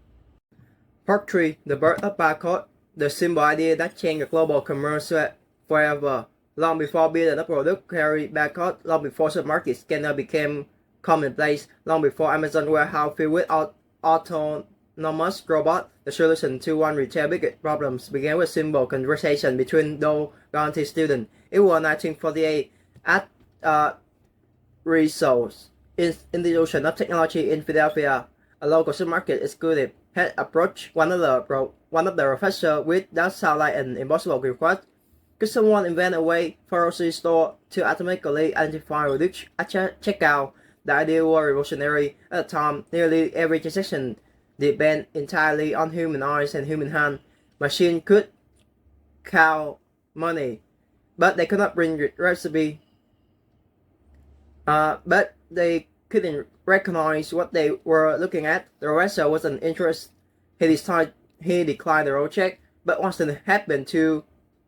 Part 3. The birth of barcode, the simple idea that changed the global commerce forever. Long before billions of products carried barcode, long before supermarket scanner became commonplace, long before Amazon warehouse filled with autonomous robots, the solution to one retail big problems began with simple conversation between those guaranteed students. It was 1948 at Resource Institution of Technology in Philadelphia. A local supermarket executive had approached one of the professors with that sound like an impossible request. Could someone invent a way for a grocery store to automatically identify products at checkout? The idea was revolutionary. At the time, nearly every transaction depended entirely on human eyes and human hand. Machines could count money, but they could not bring recipe. But they couldn't recognize what they were looking at. The professor wasn't interested. He declined the road check, but Watson happened to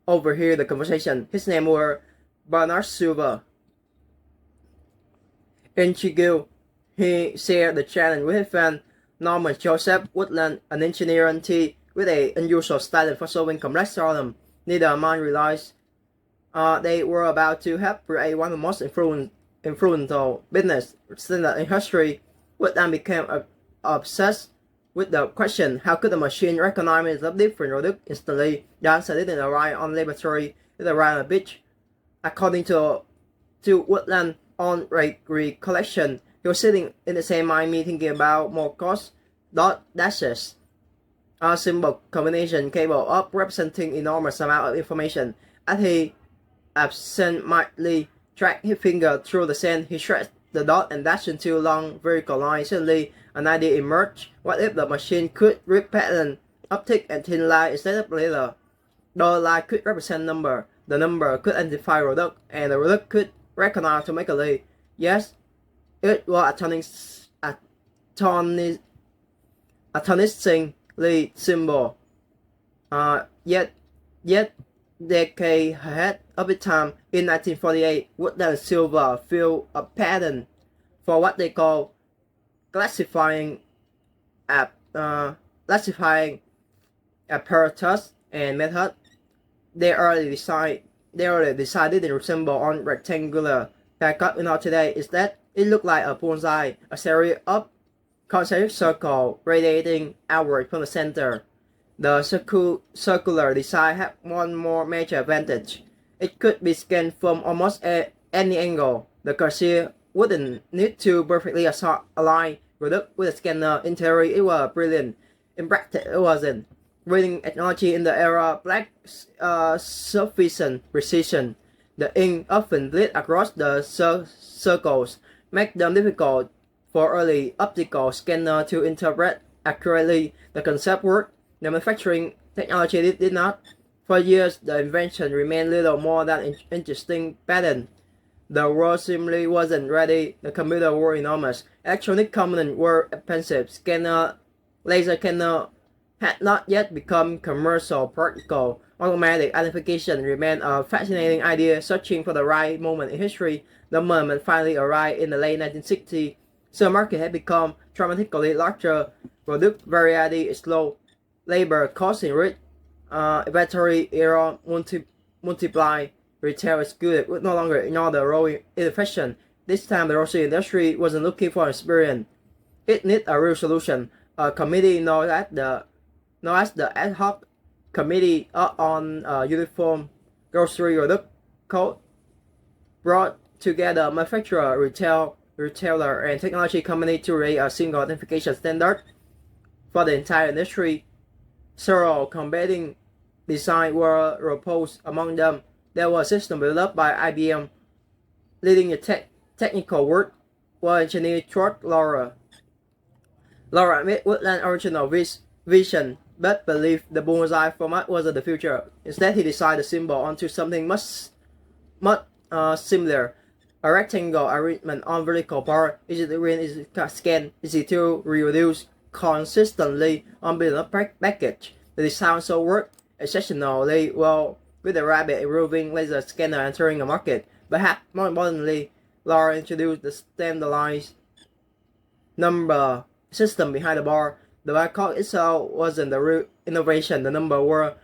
overhear the conversation. His name was Bernard Silver. Intrigued, he shared the challenge with his friend Norman Joseph Woodland, an engineer and with an unusual style for solving complex problems. Neither man realized they were about to help create one of the most influential business standards in history. Woodland became obsessed with the question, how could the machine recognize the different products instantly? The answer didn't arrive on laboratory, it arrived on the beach. According to Woodland on recollection, he was sitting in the same mind me thinking about Morse dot dashes, a symbol combination capable of representing enormous amount of information. As he absentmindedly tracked his finger through the sand, he stretched the dot and dashed into long vertical lines. Suddenly, an idea emerged. What if the machine could read pattern, optic and thin line instead of letter? The line could represent number, the number could identify product, and the product could recognize automatically. Yes, it was astonishingly simple. Yet decade ahead of its time, in 1948, Woodland and Silver filed a patent for what they call classifying apparatus and method. They already decided to resemble on rectangular backup in our today is that it looked like a bullseye, a series of concentric circles radiating outward from the center. The circular design had one more major advantage. It could be scanned from almost any angle. The cashier wouldn't need to perfectly align product with a scanner. In theory, it was brilliant. In practice, it wasn't. Reading technology in the era lacked sufficient precision. The ink often bled across the circles, making them difficult for early optical scanner to interpret accurately. The concept worked. The manufacturing technology did not. For years, the invention remained little more than an interesting patent. The world simply wasn't ready. The computers were enormous. Electronic components were expensive. Laser scanner had not yet become commercial practical. Automatic identification remained a fascinating idea. Searching for the right moment in history, the moment finally arrived in the late 1960s. So the market had become dramatically larger. Product variety is low. Labor costs in rich. Inventory era multiply. Retail is good. It would no longer ignore the growing inefficient. This time, the grocery industry wasn't looking for experience. It needed a real solution. A committee known as the Ad Hoc Committee on Uniform Grocery Product Code brought together manufacturer, retailer, and technology company to create a single identification standard for the entire industry. Several competing designs were proposed. Among them, there was a system developed by IBM. Leading the technical work was engineer George Laura. Laura made Woodland's original vision, but believed the bullseye format was the future. Instead, he designed the symbol onto something much similar. A rectangle arrangement on vertical bar, easy to read, easy to scan, easy to reproduce consistently on built-up package. The design also worked exceptionally well with the rapid roving laser scanner entering the market. Perhaps more importantly, Laura introduced the standardized number system behind the bar. The barcode itself wasn't the real innovation. The number were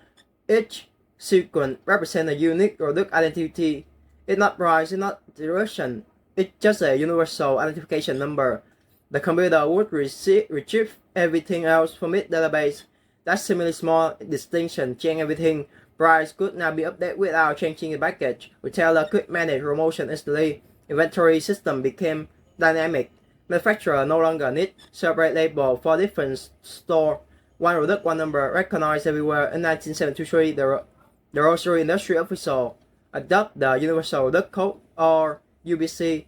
each sequence represent a unique product identity. It's not price, it's not duration. It's just a universal identification number. The computer would retrieve everything else from its database. That seemingly small distinction changed everything. Price could now be updated without changing the package. Retailer could manage promotion instantly. Inventory system became dynamic. Manufacturer no longer need separate label for different store. One product, one number, recognized everywhere. In 1973, the grocery industry official adopted the Universal Product Code, or UBC.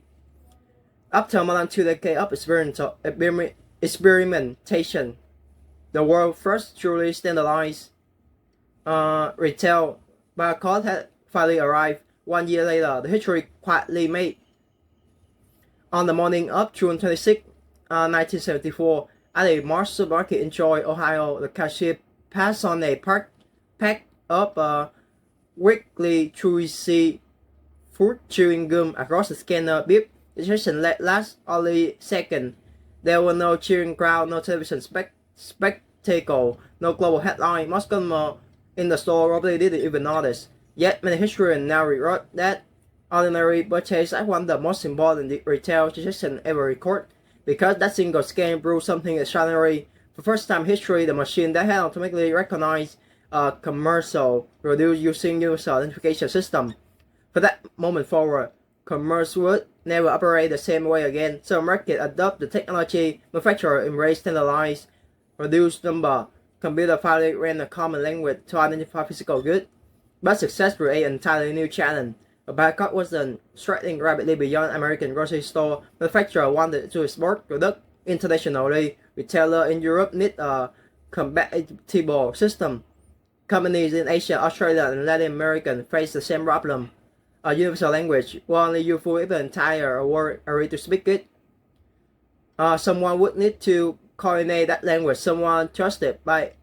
After more than 2 decades of experimentation, the world's first truly standardized retail barcode had finally arrived. 1 year later, the history quietly made. On the morning of June 26, 1974, at a Mars supermarket in Troy, Ohio, the cashier passed on a pack of weekly chewy fruit chewing gum across the scanner. Beep. The session last only second. There were no cheering crowd, no television spectacle, no global headline. Most customers in the store probably didn't even notice. Yet many historians now regret that ordinary purchase as one of the most important retail transactions ever recorded, because that single scan proved something extraordinary. For first time in history, the machine that had automatically recognized a commercial produced using user identification system. For that moment forward, commerce would never operate the same way again. So market adopt the technology, manufacturer embrace standardized, reduced number, computer finally ran a common language to identify physical goods. But success created an entirely new challenge. A barcode wasn't stretching rapidly beyond American grocery store. Manufacturer wanted to export product internationally. Retailer in Europe need a compatible system. Companies in Asia, Australia, and Latin America face the same problem. A universal language will only useful if the entire world agree to speak it. Someone would need to coordinate that language. Someone trusted by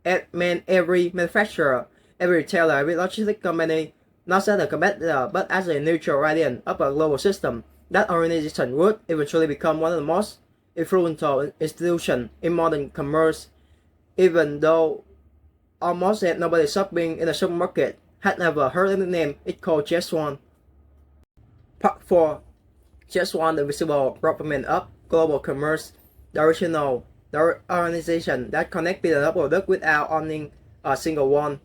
every manufacturer, every retailer, every logistic company, not as a competitor, but as a neutral guardian of a global system. That organization would eventually become one of the most influential institutions in modern commerce, even though almost nobody shopping in the supermarket had never heard of the name. It called Chess1. Part 4. Chess1, the visible government of global commerce, the organization that connected the product without owning a single one.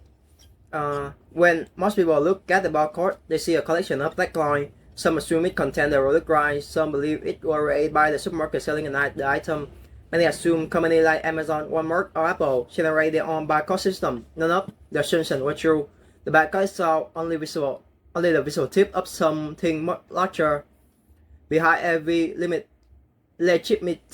When most people look at the barcode, they see a collection of black lines. Some assume it contains the product rights, some believe it was created by the supermarket selling the item. Many assume companies like Amazon, Walmart, or Apple generate their own barcode system. None of the assumptions were true. The barcode is only the visual tip of something much larger. Behind every legitimate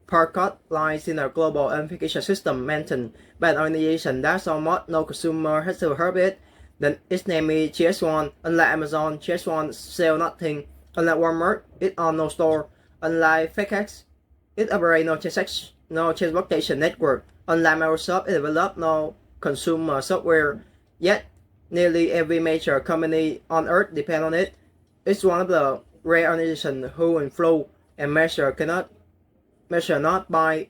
barcode lies in a global identification system maintained by an organization that almost no consumer has ever heard of it. Then its name is Chess1. Unlike Amazon, Chess1 sells nothing. Unlike Walmart, it owns no store. Unlike FedEx, it operates no transportation network. Unlike Microsoft, it develops no consumer software. Yet, nearly every major company on earth depends on it. It's one of the rare organizations who influence and measure not by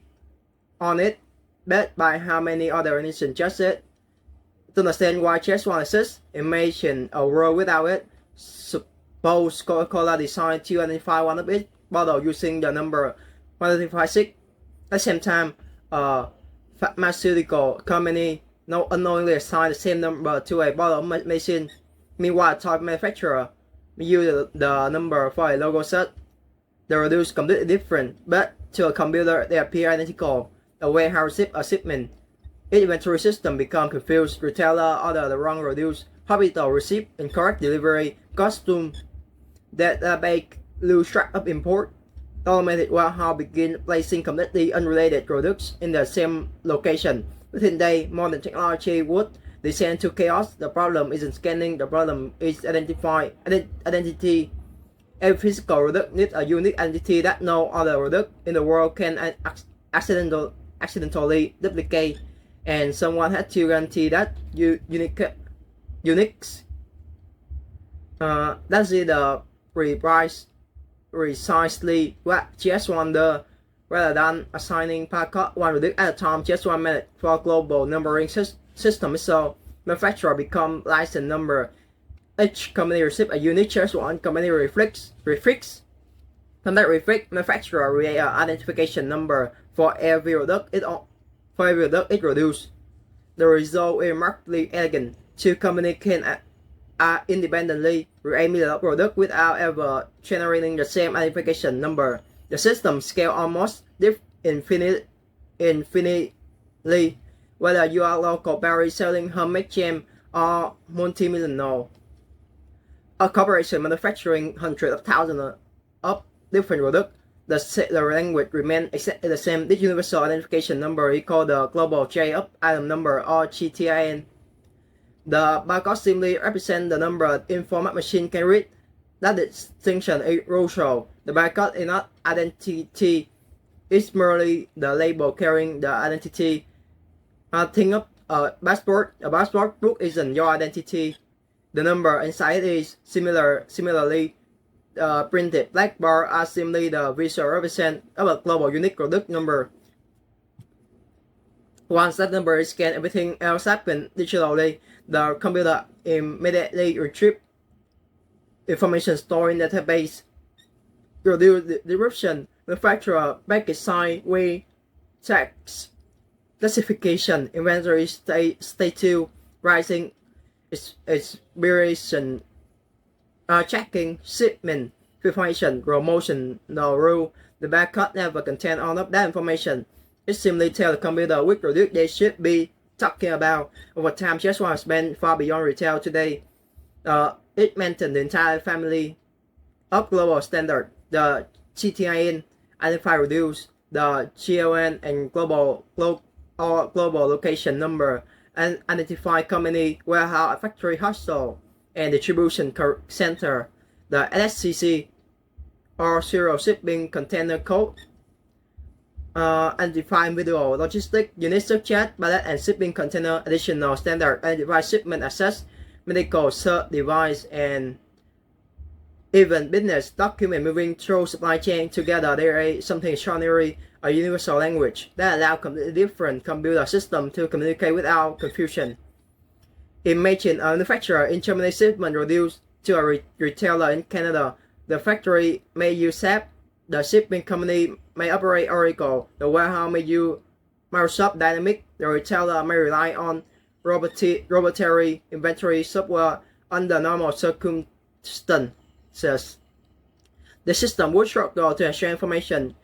on it, but by how many other organizations just it. To understand why Chess1 exists, imagine a world without it. Suppose Coca-Cola decided to identify one of its bottles using the number 156. At the same time, a pharmaceutical company unknowingly assigned the same number to a bottle of medicine. Meanwhile, a toy manufacturer used the number for a logo set. The products completely different, but to a computer they appear identical. A warehouse ship a shipment. Each inventory system become confused. Retailer order the wrong produce. Hospital receive incorrect delivery. Costume database lose track of import. Automated warehouse begin placing completely unrelated products in the same location. Within days, modern technology would descend to chaos. The problem isn't scanning. The problem is identity. Every physical product needs a unique identity that no other product in the world can accidentally duplicate, and someone had to guarantee that uniqueness. That's the precisely what Chess1 does. Rather than assigning barcode one product at a time, Chess1 made it for global numbering system. So manufacturer become license number. Each company receives a unique Chess1 company reflex. From that reflex, manufacturer create an identification number for every product it produces. The result is remarkably elegant. Two companies can independently create millions of products without ever generating the same identification number. The system scales almost infinitely. Whether you are local berry selling homemade jam or multi-millionaire, a corporation manufacturing hundreds of thousands of different products, the language remains exactly the same. This universal identification number is called the global J of item number or GTIN. The barcode simply represents the number informant machine can read. That distinction is crucial. The barcode is not identity, it's merely the label carrying the identity. Think of a passport. A passport book isn't your identity. The number inside is similarly printed. Black bars are simply the visual represent of a global unique product number. Once that number is scanned, everything else happens digitally. The computer immediately retrieves information stored in the database, produce the description, manufacturer, package size, weight, tax, classification, inventory status, pricing, expiration, checking, shipment, information, promotion, no rule. The barcode never contains all of that information. It simply tells the computer which product they should be talking about. Over time, just one spent far beyond retail today. It maintains the entire family of global standard. The CTIN, identify reduce, the GLN and global location number, and identify company, warehouse, factory, hostel, and distribution center. The LSCC or serial shipping container code, identify individual logistic unit subject, pallet and shipping container additional standard, identify shipment access, medical cert device, and even business document moving through supply chain together. There is something extraordinary, a universal language that allows completely different computer systems to communicate without confusion. Imagine a manufacturer in Germany shipment reduced to a retailer in Canada. The factory may use SAP, the shipping company may operate Oracle, the warehouse may use Microsoft Dynamics, the retailer may rely on robotic inventory software under normal circumstances. The system would struggle to share information.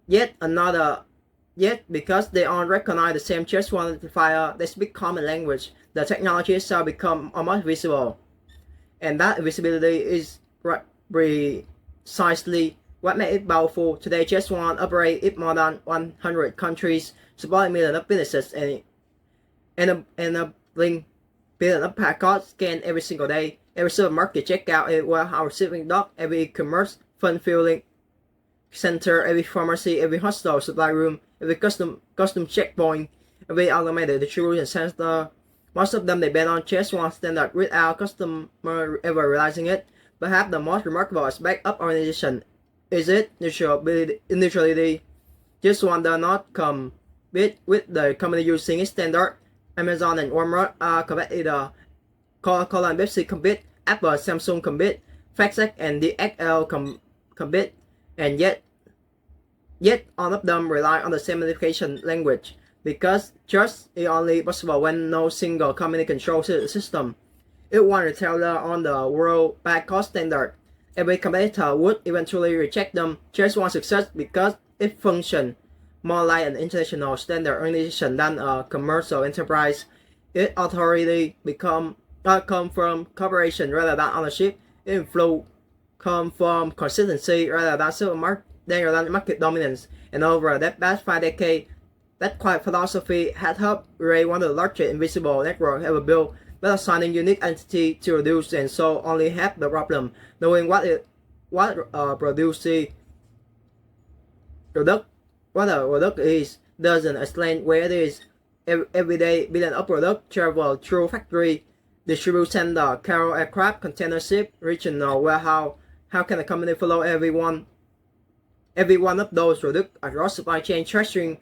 Yet because they all recognize the same just one identifier, they speak common language, the technology itself become almost visible. And that visibility is precisely what makes it powerful. Today, just one operates in more than 100 countries, supporting millions of businesses and enabling billions of packets scanned every single day. Every supermarket checkout, every warehouse receiving dock, every e-commerce fund filling center, every pharmacy, every hospital supply room, every custom checkpoint, every automated distribution center. Most of them depend on just one standard without customer ever realizing it. Perhaps the most remarkable aspect of organization is its neutrality. Just one does not compete with the company using its standard. Amazon and Walmart are competitor. Coca-Cola and Pepsi compete. Apple, Samsung compete. FactSet and DXL compete. And yet all of them rely on the same identification language, because trust is only possible when no single company controls the system. If one retailer on the world barcode standard, every competitor would eventually reject them. Just one success because it functions more like an international standard organization than a commercial enterprise. Its authority come from cooperation rather than ownership. Inflow come from consistency rather than market dominance. And over the past 5 decades, that quiet philosophy had helped create one of the largest invisible networks ever built, but assigning unique entity to reduce and solve only half the problem. Knowing what a product is doesn't explain where it is. Every day, billions of products travel through factory, distribution center, cargo aircraft, container ship, regional warehouse. How can a company follow every one of those products across supply chain, stretching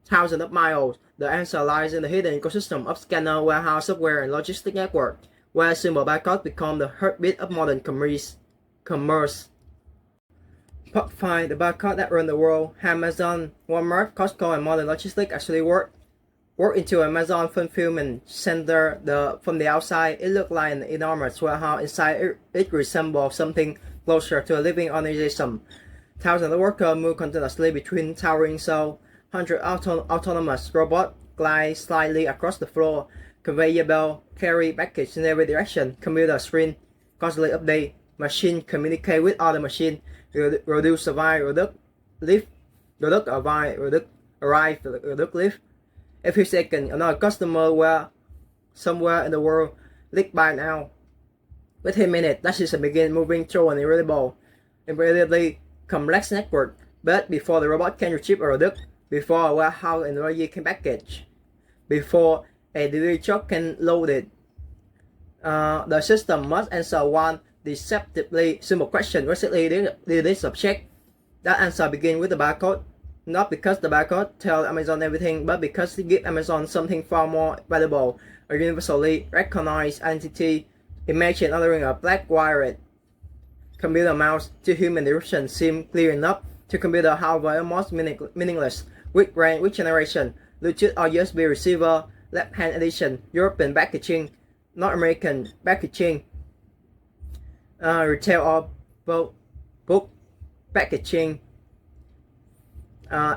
thousands of miles? The answer lies in the hidden ecosystem of scanner, warehouse, software, and logistic network, where simple barcodes become the heartbeat of modern commerce. Top 5 the barcode that run the world. Amazon, Walmart, Costco, and modern logistics actually work into Amazon fulfillment center. From the outside, it looked like an enormous warehouse. Inside, it resembled something closer to a living organization. Thousands of workers move continuously between towering cells. 100 autonomous robots glide slightly across the floor. Conveyor belt carry package in every direction. Computer screen constantly update. Machine communicate with other machine. Produce survive, product lift, product arrive, product lift. Every second, another customer somewhere in the world linked by now. Within minutes, that system begin moving through an incredibly complex network. But before the robot can retrieve a product, before a warehouse employee can package, before a delivery truck can load it, the system must answer one deceptively simple question. Recently, did this subject? That answer begins with the barcode. Not because the barcode tells Amazon everything, but because it gives Amazon something far more valuable, a universally recognized identity. Imagine ordering a black wired computer mouse to human description seems clear enough. to computer, however, almost meaningless. Which brand, which generation? Bluetooth or USB receiver, left-hand edition, European packaging, North American packaging, retail or book packaging,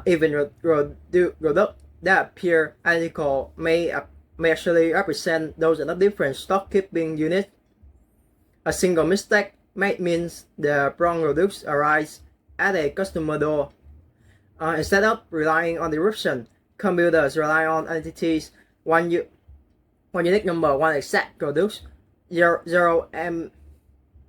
even product that appear identical may actually represent those are not different stock keeping units. A single mistake might means the wrong products arise at a customer door. Instead of relying on description, computers rely on identities, one unique number, one exact product, zero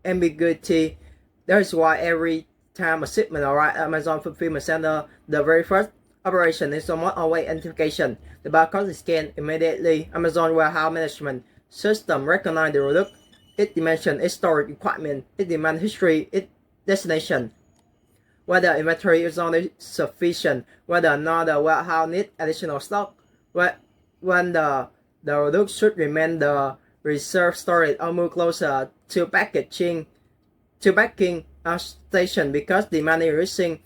ambiguity. That is why every time a shipment arrives at Amazon fulfillment center, the very first operation is almost always identification. The barcode is scanned immediately. Amazon warehouse management system recognize the product, its dimension, its storage requirement, its demand history, its destination. Whether inventory is only sufficient, whether or not the warehouse needs additional stock, when the product should remain the reserve storage or move closer to packing station because demand increasing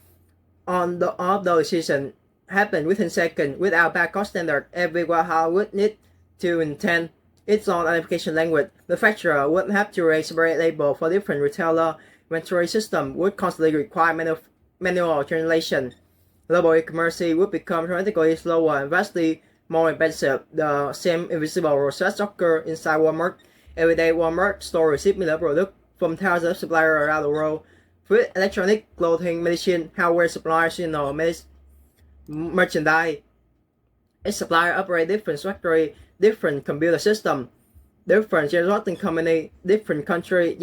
on all the decisions happen within seconds. Without barcode standard, every warehouse would need to intend its own identification language. The manufacturer would have to raise separate label for different retailer. Inventory system would constantly require manual translation. Global e-commerce would become dramatically slower and vastly more expensive. The same invisible process occurs inside Walmart. Every day, Walmart store receives similar products from thousands of suppliers around the world. Food, electronic, clothing, medicine, hardware suppliers, seasonal merchandise. Each supplier operates different factory, different computer system, different generating company, different country.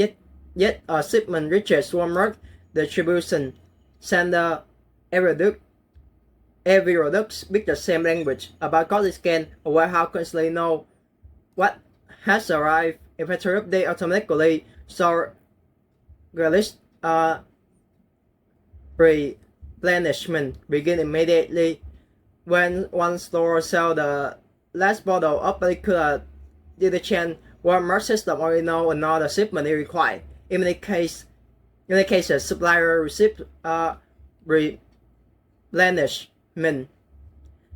Yet a shipment reaches Walmart distribution center. Every product speaks the same language. A barcode is scanned. A warehouse constantly know what has arrived. Inventory update automatically. So release replenishment begin immediately. When one store sells the last bottle of particular detergent, Walmart system already know another shipment is required. In many cases, supplier receive replenishment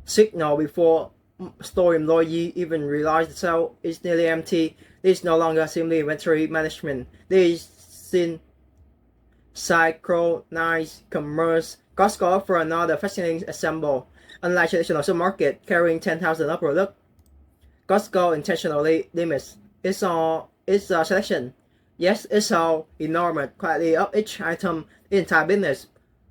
signal before store employee even realize the cell is nearly empty. This is no longer simply inventory management. This is synchronized commerce. Costco offer another fascinating example. Unlike traditional supermarket carrying 10,000 of products, Costco intentionally limits its selection. Yes, it's how enormous quality of each item. The entire business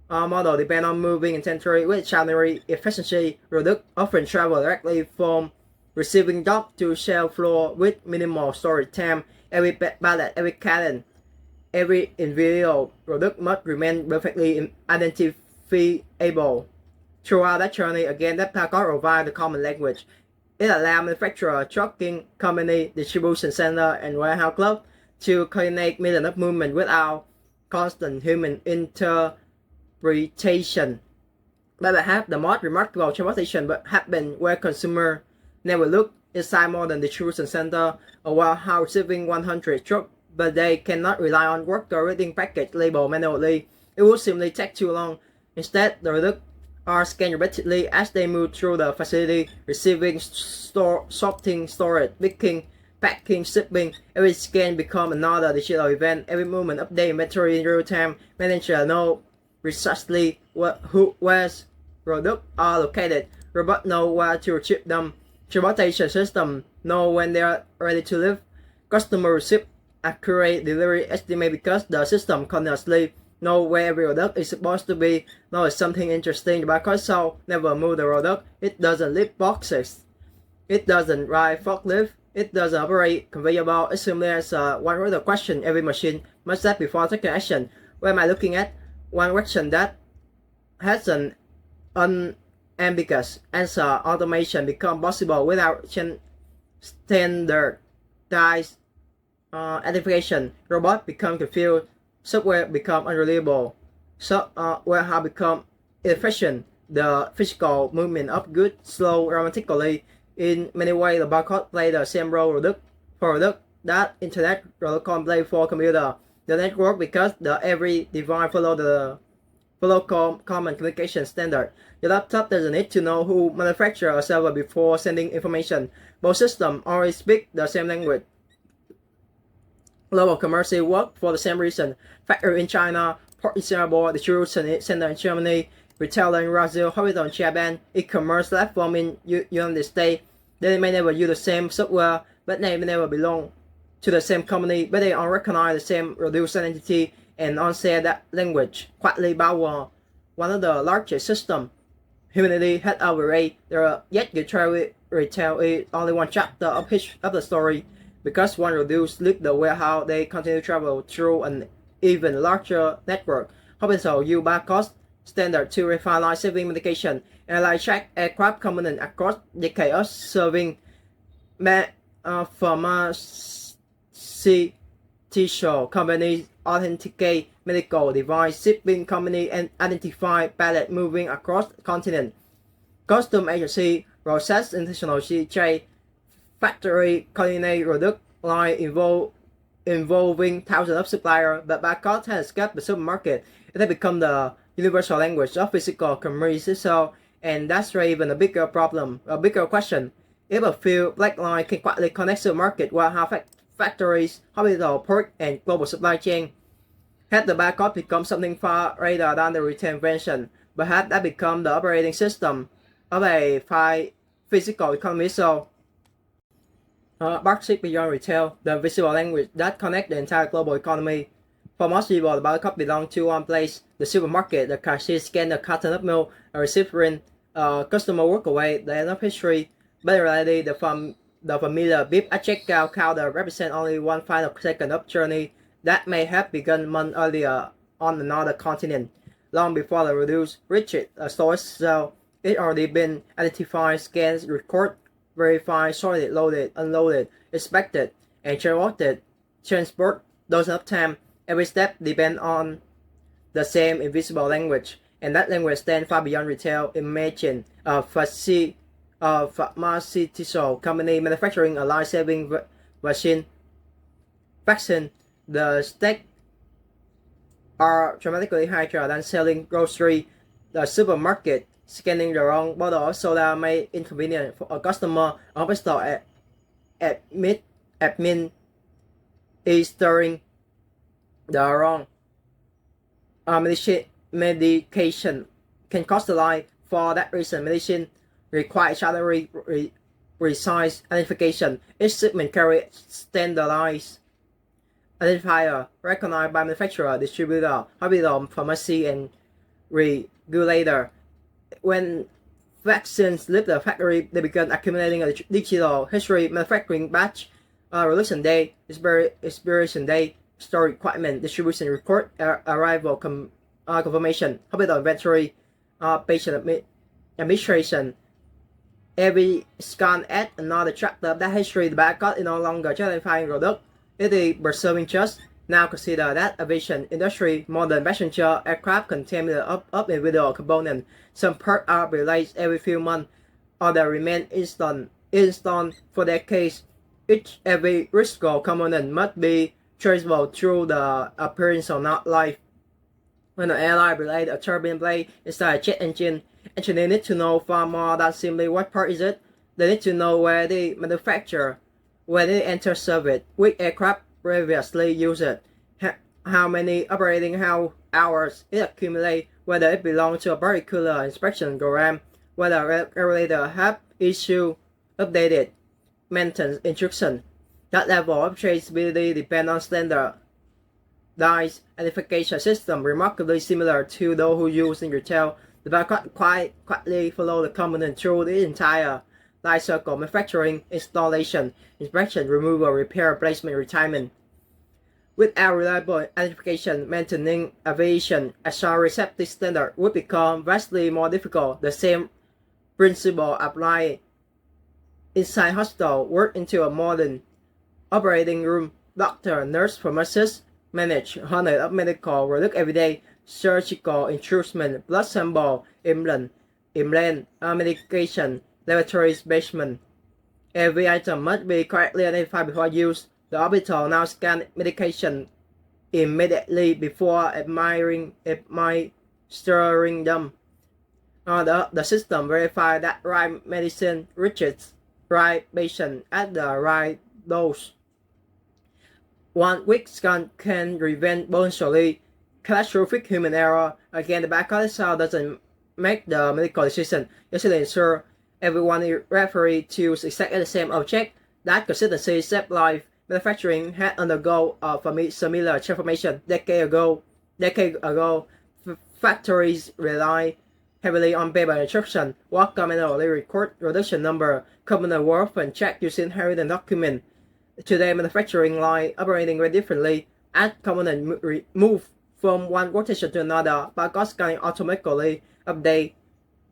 model depends on moving inventory with extraordinary efficiency. Products often travel directly from receiving dock to shelf floor with minimal storage time. Every pallet, every carton, every individual product must remain perfectly identifiable. Throughout that journey, again, that barcode provides the common language. It allows manufacturer, trucking company, distribution center, and warehouse club to coordinate millions of movements without constant human interpretation. But perhaps the most remarkable transportation happened where consumers never look inside more than the distribution center or warehouse receiving 100 trucks, but they cannot rely on worker reading package label manually. It would simply take too long. Instead, the products are scanned repeatedly as they move through the facility, receiving, sorting, storage, picking, packing, shipping. Every scan becomes another digital event. Every movement update inventory in real time. Manager know precisely where products are located. Robots know where to ship them. Transportation system know when they are ready to leave. Customer receive accurate delivery estimate because the system continuously know where every product is supposed to be. Now it's something interesting. The barcode so never move the product. It doesn't lift boxes. It doesn't ride forklift. It doesn't operate conveyor belt. It simply has one word of question every machine must ask before taking action. Where am I looking at? One question that has an unambiguous answer. Automation become possible without standardized identification. Robot become confused. Software become unreliable. Warehouse become inefficient. The physical movement of goods slow dramatically. In many ways, the barcode play the same role product that internet protocol play for computer. The network because every device follow the follow common communication standard. Your laptop doesn't need to know who manufactured a server before sending information. Both systems already speak the same language. Global commerce work for the same reason. Factory in China, port in Singapore, distribution center in Germany, retailer in Brazil, hospital in Japan, e-commerce platform in United States. They may never use the same software, but they may never belong to the same company, but they all recognize the same reduced identity and all share that language. Quietly Power, one of the largest systems humanity had ever made. Yet you try to retell it only one chapter of the story. Because one reduced leak the way how they continue to travel through an even larger network. Hospital use barcode standard to refine life-saving medication and like check aircraft component across decades of serving pharmaceutical companies authenticate medical device shipping company and identify pallet moving across continent. Custom agency process international CJ factory coordinate product line involving thousands of suppliers, but barcode has escaped the supermarket. It has become the universal language of physical commerce, and that's even a bigger problem, a bigger question. If a few black lines can quietly connect supermarket while have factories, hospital, port, and global supply chain, had the barcode become something far greater than the retail invention, but had that become the operating system of a physical economy. Barcode beyond retail, the visible language that connects the entire global economy. For most people, the barcode belongs to one place, the supermarket. The cashier scans the carton of milk, a recipient customer walk away, the end of history. But in reality, the familiar beep at checkout counter represents only one final second of journey that may have begun months earlier on another continent. Long before the reduced rigid storage cell, it already been identified, scanned, recorded, verified, sorted, loaded, unloaded, inspected, and transport dozens of times. Every step depends on the same invisible language, and that language stands far beyond retail. Imagine a pharmaceutical company manufacturing a life-saving vaccine. The stakes are dramatically higher than selling grocery. The supermarket scanning the wrong bottle of soda may inconvenient for a customer. A hospital admin is stirring the wrong medication can cost a life. For that reason, medicine requires shadowy precise identification. Each shipment carries standardized identifier recognized by manufacturer, distributor, hospital, pharmacy, and regulator. When vaccines leave the factory, they begin accumulating a digital history: manufacturing batch, release date, expiration date, store requirement, distribution record, arrival confirmation, hospital inventory, patient administration. Every scan adds another chapter of that history. The barcode is no longer justifying product, it is preserving trust. Now consider that aviation industry. Modern passenger aircraft contain millions of individual components. Some parts are replaced every few months, others remain installed for decades. Every critical component must be traceable through the appearance of not life. When an airline relays a turbine blade inside a jet engine, engineers need to know far more than simply what part is it. They need to know where they manufacture, when it enters service, which aircraft previously used it, how many operating hours it accumulates, whether it belongs to a particular inspection program, whether regulators have issued updated maintenance instructions. That level of traceability depends on standardized identification system remarkably similar to those who use in retail. The barcode quietly follow the component through the entire life cycle: manufacturing, installation, inspection, removal, repair, replacement, retirement. Without reliable identification, maintaining aviation as a receptive standard would become vastly more difficult. The same principle applied inside hospital work into a modern operating room. Doctor, nurse, pharmacist manage hundreds of medical products every day: surgical instruments, blood sample, implant, medication, laboratory specimen. Every item must be correctly identified before use. The hospital now scan medication immediately before stirring them. The system verifies that right medicine reaches right patient at the right dose. 1 week scan can prevent potentially catastrophic human error. Again, the barcode itself doesn't make the medical decision. It should ensure everyone is referred to exactly the same object. That consistency saved life. Manufacturing had undergone a similar transformation decade ago. Factories rely heavily on paper instruction, work manually record production number, component worth, and check using handwritten document. Today, manufacturing line operating very differently. As component move from one workstation to another, barcode scanning automatically update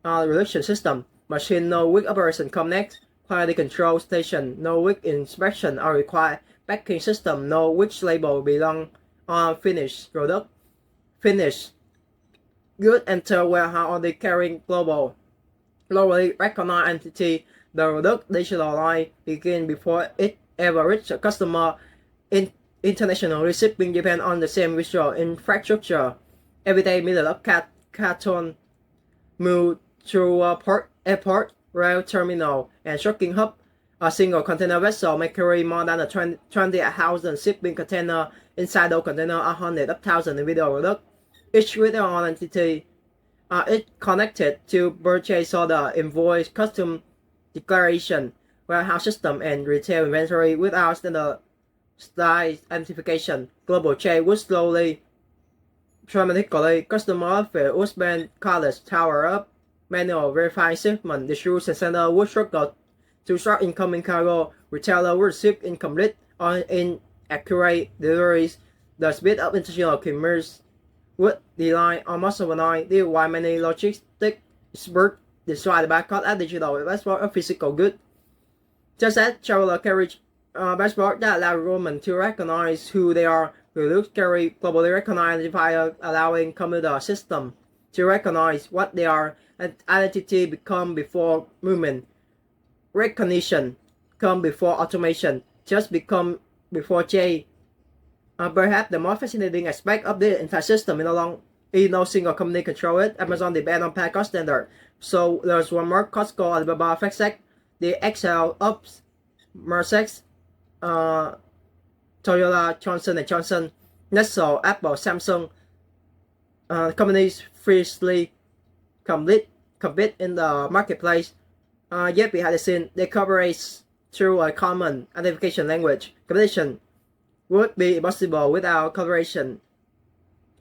production system. Machine know which operation come next. Quality control station know which inspection are required. Packing system know which label belong on finished product. Finished good enter warehouse on the carrying globally recognized entity. The product digital line begin before it ever reach a customer. International shipping depend on the same visual infrastructure. Everyday middle of carton move through a port, airport, rail terminal, and trucking hub. A single container vessel may carry more than 20,000 shipping container. Inside those containers are hundreds of thousands of individual products. Each with their own entity is connected to purchase order, invoice, custom declaration, warehouse system, and retail inventory without standardized identification. Global chain would slowly, dramatically, customer feel would spend cardless tower up, manual verifying shipment, distribution center would struggle to track incoming cargo, retailer would receive incomplete or inaccurate deliveries. The speed of international commerce would decline almost overnight. This is why many logistics experts describe the barcode as digital passport of physical good. Just as traveler carry passport that allow government to recognize who they are, products carry globally recognized identifier allowing computer system to recognize what they are. And identity become before movement. Recognition come before automation. Just become before J. Perhaps the most fascinating aspect of the entire system is no single company control it. Amazon depends on barcode standard. So there's Walmart, Costco, Alibaba, FedEx, the Excel, Ups, Mercedes, Toyota, Johnson & Johnson, Nestle, Apple, Samsung. Companies fiercely compete in the marketplace. Yet behind the scene, they cooperate through a common identification language. Competition would be impossible without collaboration.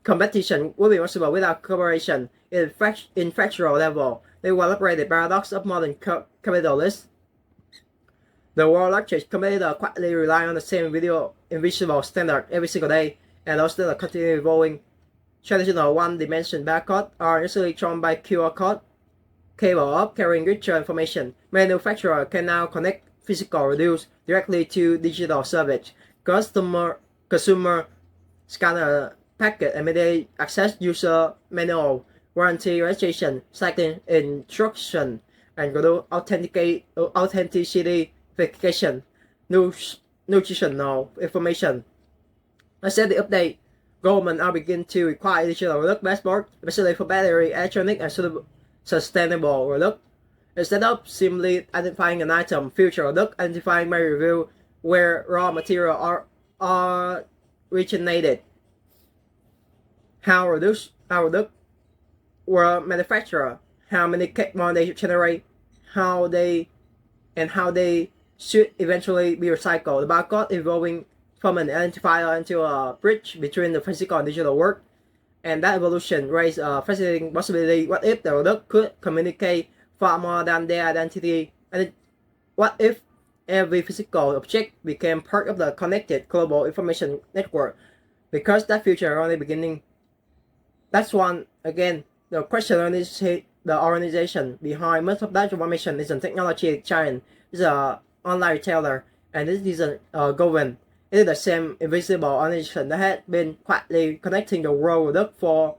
Competition would be possible without collaboration. In factual level, they will operate the paradox of modern capitalists. The world's largest competitor quietly rely on the same invisible standard every single day, and those standards continue evolving. Traditional one-dimension barcode are usually shown by QR code, capable of carrying richer information. Manufacturer can now connect physical reduce directly to digital service. Consumer scanner packet immediately access user manual, warranty registration, cycling instruction, and authenticity verification, nutritional information. As the update, government are beginning to require digital product passport, especially for battery, electronic, and sustainable product. Instead of simply identifying an item, future product identifying may reveal where raw material are originated, how products were manufactured, how many carbon they generate, how they should eventually be recycled. The barcode evolving from an identifier into a bridge between the physical and digital world, and that evolution raised a fascinating possibility. What if the product could communicate far more than their identity? And what if every physical object became part of the connected global information network? Because that future is only beginning. That's one, again, the question is the organization behind most of that information is a technology giant, is an online retailer, and this isn't government. It is the same invisible organization that had been quietly connecting the world for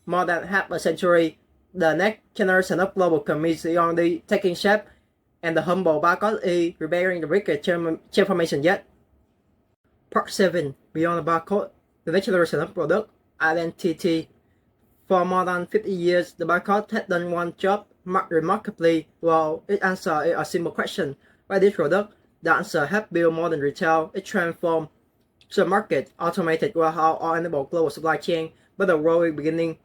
more than half a century. The next generation of global commerce is only taking shape, and the humble barcode is preparing the biggest transformation yet. Part 7. Beyond the barcode, the next generation of product identity. For more than 50 years, the barcode had done one job remarkably well. It answered a simple question: why this product? The answer has built modern retail. It transformed supermarket, automated warehouse, or enabled global supply chain. But the world is beginning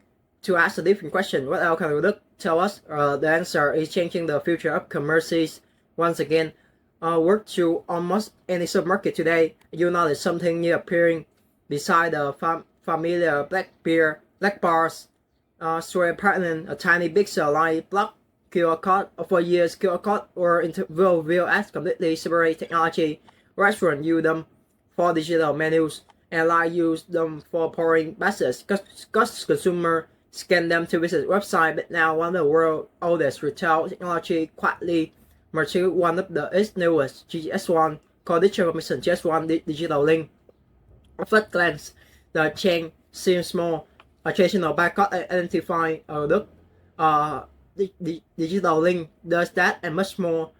to ask a different question: what else can product tell us? The answer is changing the future of commerce. Once again, work through almost any supermarket today, you notice something new appearing beside the familiar black bars. Store pattern, a tiny pixel like block QR code. For years, QR code were viewed as completely separate technology. Restaurants use them for digital menus, and like use them for pouring baskets. Cause consumer scan them to visit website. But now one of the world's oldest retail technology quietly merged one of its newest, GS1, called Digital Information GS1 Digital Link. At first glance, the chain seems small. A traditional barcode identifying a product. Digital Link does that and much more.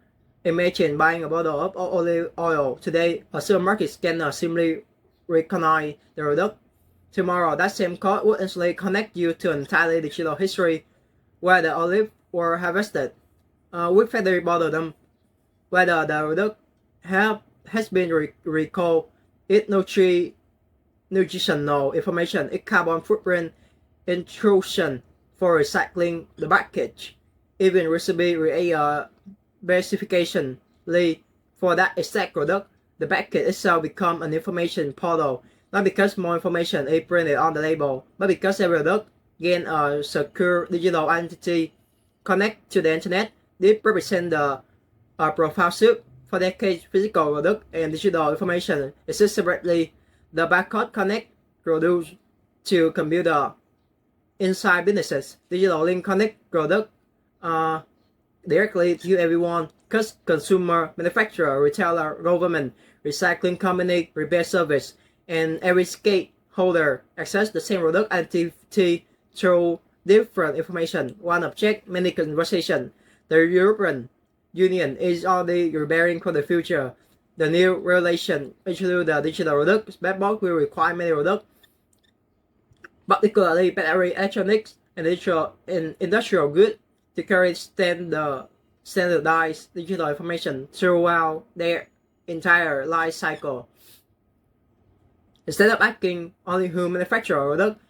Imagine buying a bottle of olive oil. Today, a supermarket scanner simply recognize the product. Tomorrow, that same code would instantly connect you to an entirely digital history where the olives were harvested, which factory bottled them, whether the product has been recalled, its nutritional information, its carbon footprint, intrusion for recycling the package, even recipe specification for that exact product. The package itself becomes an information portal, not because more information is printed on the label, but because every product gains a secure digital identity. Connect to the internet. This represents the profile soup. For decades, physical product and digital information exist separately. The barcode connect produce to computer. Inside businesses, Digital Link connect product directly to everyone: consumer, manufacturer, retailer, government, recycling company, repair service, and every stakeholder access the same product identity through different information. One object, many conversations. The European Union is already preparing for the future. The new regulation introduced the digital product backbox will require many products, particularly battery, electronics, and industrial goods, to carry standardized digital information throughout their entire life cycle. Instead of asking only who manufactured a product,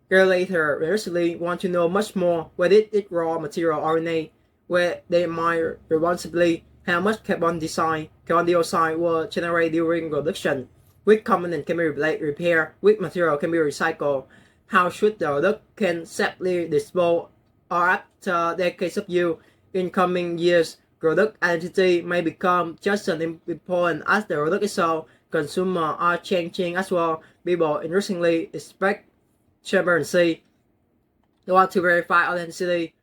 regulators realistically want to know much more: where did its raw material originate, where they might responsibly, how much carbon dioxide was generated during production, which component can be repaired, which material can be recycled, how should the product can safely dispose, or after decades of use. In coming years, product identity may become just as important as the product itself. Consumers are changing as well. People increasingly expect transparency. They want to verify authenticity.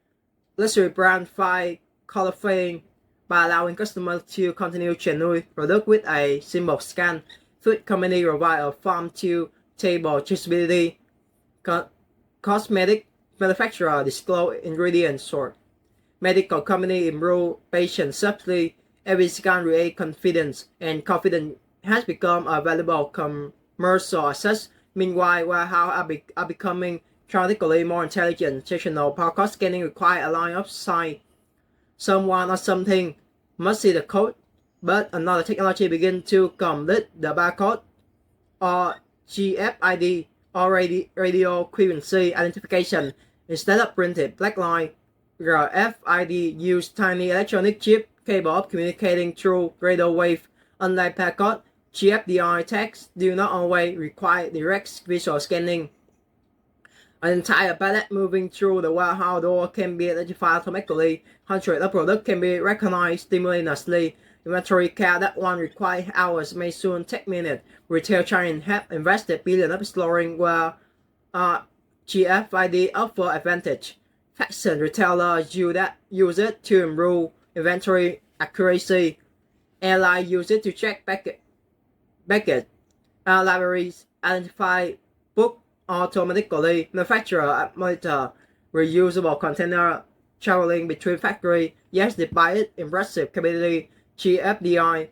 Luxury brand fight counterfeiting by allowing customers to continue genuine product with a simple scan. Food company provide a farm-to-table traceability. Cosmetic manufacturer disclose ingredient sort. Medical company improve patient safety. Every scan creates confidence, and confidence has become a valuable commercial asset. Meanwhile, warehouses are becoming dramatically more intelligent. Traditional barcode scanning requires a line of sight. Someone or something must see the code, but another technology begins to complete the barcode, or GFID, or radio frequency identification. Instead of printed black line, RFID use tiny electronic chip capable of communicating through radio wave. Unlike barcode, GFDI tags do not always require direct visual scanning. An entire pallet moving through the warehouse door can be identified automatically. Hundreds of products can be recognized simultaneously. Inventory count that one requires hours may soon take minutes. Retail giants have invested billions of exploring where GFID offer advantage. Fashion retailers use it to improve inventory accuracy. Airlines use it to check baggage. Libraries identify book automatically. Manufacturer monitor reusable container traveling between factories. Yes, despite its impressive capability, GFDI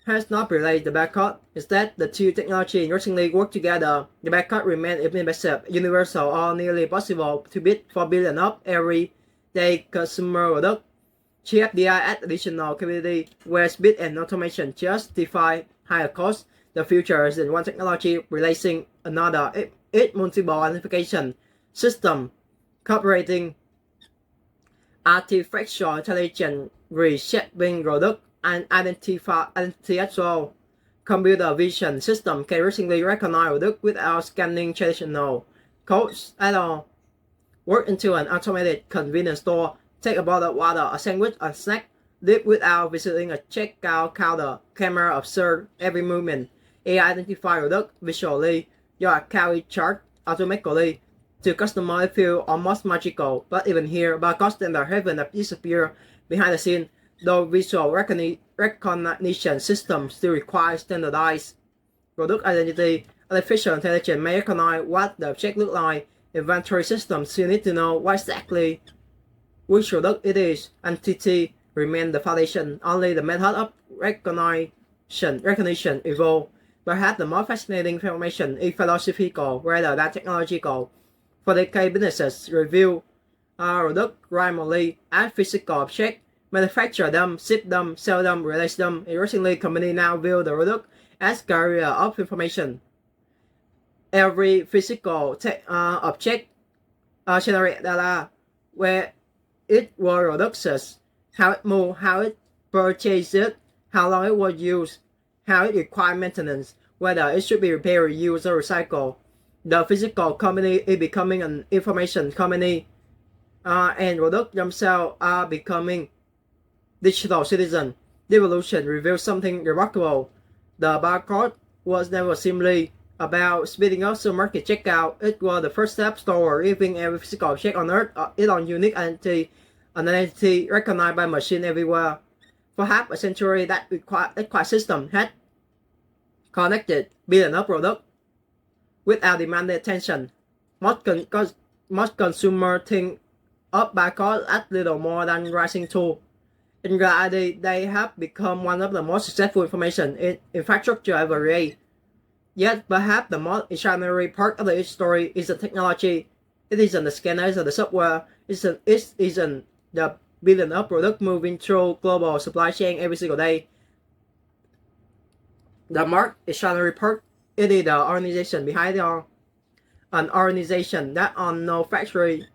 has not replaced the backcut. Instead, the two technologies increasingly work together. The backcut remains invasive, universal, or nearly possible to beat for billions of everyday consumer products. CFDI adds additional capability where speed and automation justify higher costs. The future is in one technology replacing another. It multiple identification system cooperating artificial intelligence reshaping product and identity as well. Computer vision system can recently recognize product without scanning traditional codes at all. Work into an automated convenience store. Take a bottle of water, a sandwich, a snack. Live without visiting a checkout counter. Camera observe every movement. AI identify product visually. Your account is charged automatically. To customer feel almost magical, but even here, barcode standard haven't disappeared behind the scene. Though visual recognition systems still require standardized product identity, artificial intelligence may recognize what the object looks like. Inventory systems still need to know what exactly which product it is. Entity remain the foundation. Only the method of recognition evolve. Perhaps the most fascinating information is philosophical rather than technological. For decades, businesses review product primarily as physical objects, manufacture them, ship them, sell them, release them. Increasingly, companies now view the product as carrier of information. Every physical object generates data where it was produced, how it moved, how it purchased, how long it was used, how it required maintenance, whether it should be repaired, reused, or recycled. The physical company is becoming an information company, and products themselves are becoming digital citizens. The evolution reveals something remarkable. The barcode was never simply about speeding up supermarket checkout. It was the first step toward giving every physical object on Earth its own unique identity, an identity recognized by machines everywhere. For half a century, that system had connected billions of products without demanding attention. Most consumers think of barcodes as little more than pricing tool. In reality, they have become one of the most successful information infrastructure ever created. Yet, perhaps the most extraordinary part of the story is the technology. It isn't the scanners or the software. It isn't the billions of products moving through global supply chain every single day. The most extraordinary part it is the organization behind it. An organization that owns no factory,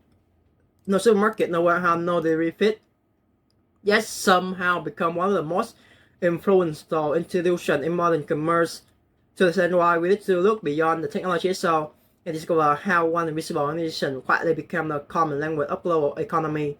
no supermarket, no warehouse, no delivery fit, yet somehow become one of the most influential institutions in modern commerce. To understand why, we need to look beyond the technology itself and discover how one invisible organization quietly became the common language of global economy.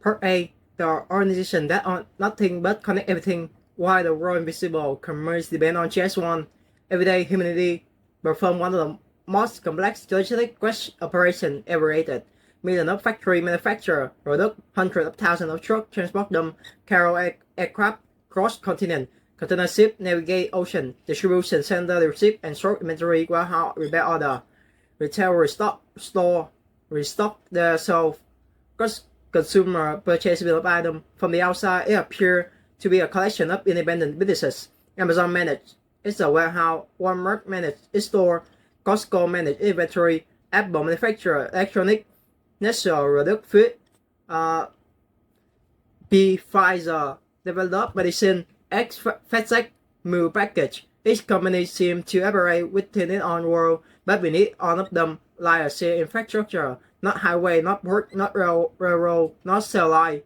Part A. The organization that owns nothing but connect everything. Why the world invisible commerce depends on just one. Everyday humanity perform one of the most complex logistic operations ever created. Millions of factory manufacture product, hundreds of thousands of trucks transport them, carry aircraft cross continent, container ship navigate ocean, distribution center receive and store inventory, warehouse repair order, retail restock their shelf, consumer purchase bill of item. From the outside, it appears to be a collection of independent businesses. Amazon managed its warehouse, Walmart managed its store, Costco managed inventory, Apple manufacture electronic, Nestle product food, Pfizer develop medicine, FedEx move package. Each company seems to operate within its own world, but beneath all of them lie a shared infrastructure, not highway, not port, not railroad, not cell line,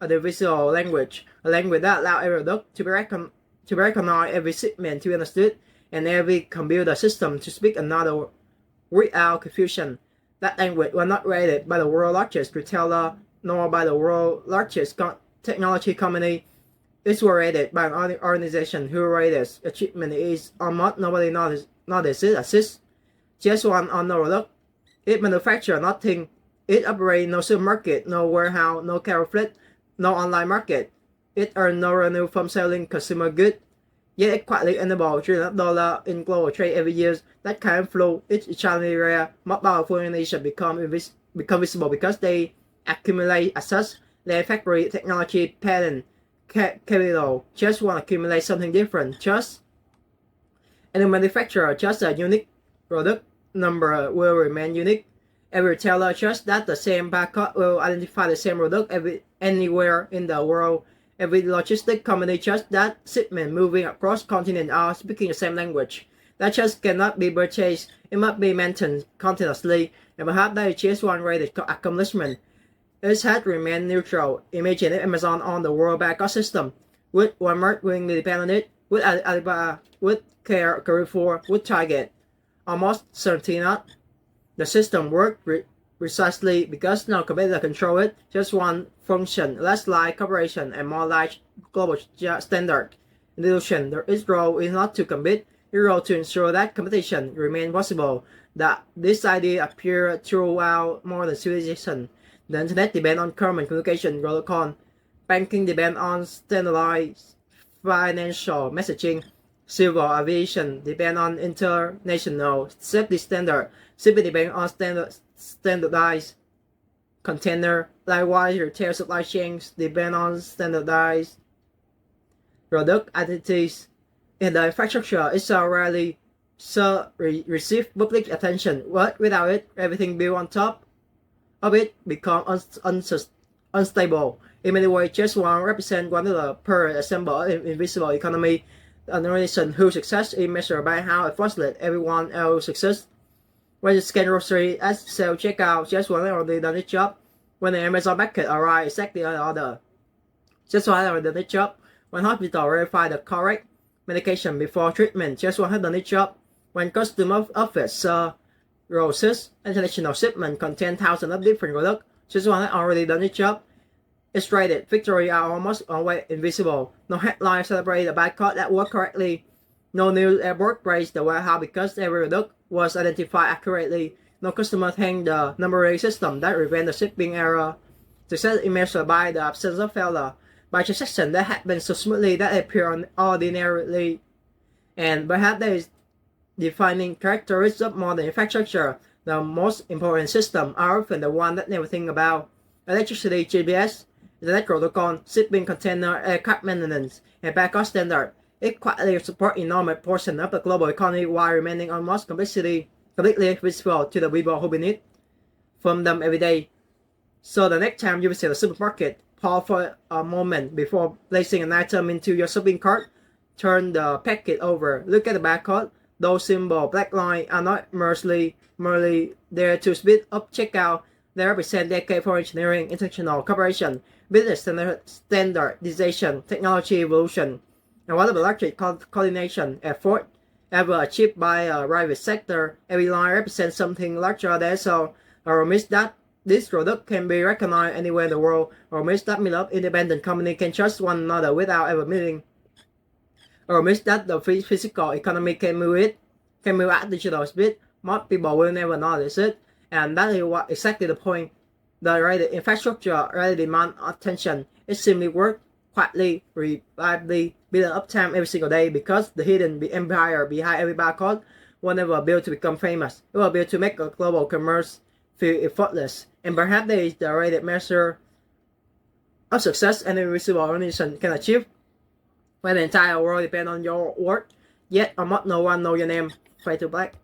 a divisional language, a language that allows every product to be recognized, every shipment to be understood, and every computer system to speak another without confusion. That language was not rated by the world's largest retailer, nor by the world's largest technology company. It was rated by an organization whose greatest achievement is almost nobody notices. Just one on the product. It manufactures nothing. It operates no supermarket, no warehouse, no carrier fleet, no online market. It earns no revenue from selling consumer goods. Yet it quietly enables trillions of dollars in global trade every year. That kind of flow is extremely rare. More powerful organizations become visible because they accumulate assets, land, factory, technology, patent, capital just want to accumulate something different. Just and the manufacturer just a unique product number will remain unique. Every retailer trusts that the same barcode will identify the same product anywhere in the world. Every logistic company trusts that shipment moving across continents are speaking the same language. That just cannot be purchased. It must be maintained continuously, and perhaps that is just one rated accomplishment. It has remained neutral. Imagine if Amazon on the world barcode system. Would Walmart willingly depend on it? Would Alibaba? Would Carrefour? Would Target? Almost certainly not. The system worked precisely because no competitor control it. Just one function, less like cooperation and more like global standard. Illusion. Its role is not to compete. Its role to ensure that competition remains possible. That this idea appeared throughout modern civilization. The internet depends on common communication protocol. Banking depends on standardized financial messaging. Civil aviation depends on international safety standard. Shipping depends on standardized container. Likewise, retail supply chains depend on standardized product identities. In the infrastructure, it's rarely receive public attention. But without it, everything built on top of it becomes unstable. In many ways, just one represents one per assemble an invisible economy. An organization whose success is measured by how it facilitates everyone else's success. When you scan grocery at self-checkout, just one already done its job. When the Amazon packet arrives exactly on the order, just one already done its job. When hospital verify the correct medication before treatment, just one has done its job. When customer office roses international shipment contain thousands of different products, just one has already done its job. Illustrated victory are almost always invisible. No headline celebrate the barcode that worked correctly. No news airport praised the warehouse because every product was identified accurately. No customer thanked the numbering system that prevent the shipping error. Success is measured by the absence of failure, by transactions that happen so smoothly that they appear ordinarily. And perhaps that is defining characteristics of modern infrastructure. The most important systems are often the ones that never think about. Electricity, GPS, Internet protocol, shipping container, aircraft maintenance, and barcode standard. It quietly supports enormous portion of the global economy while remaining almost completely visible to the people who benefit from them every day. So the next time you visit a supermarket, pause for a moment before placing an item into your shopping cart. Turn the packet over. Look at the barcode. Those simple black lines are not merely there to speed up checkout. They represent decades for engineering, international cooperation, business standardization, technology evolution, and what about electric coordination effort ever achieved by a private sector. Every line represents something larger than so, or miss that this product can be recognized anywhere in the world, or miss that million independent company can trust one another without ever meeting, or miss that the physical economy can move at digital speed. Most people will never notice it. And that is what exactly the point. The right infrastructure really demand attention. It simply works quietly, reliably, building uptime every single day because the hidden empire behind every barcode was never built to become famous. It was built to make a global commerce feel effortless. And perhaps that is the right measure of success any visible organization can achieve. When the entire world depends on your work, yet almost no one knows your name. Fade to black.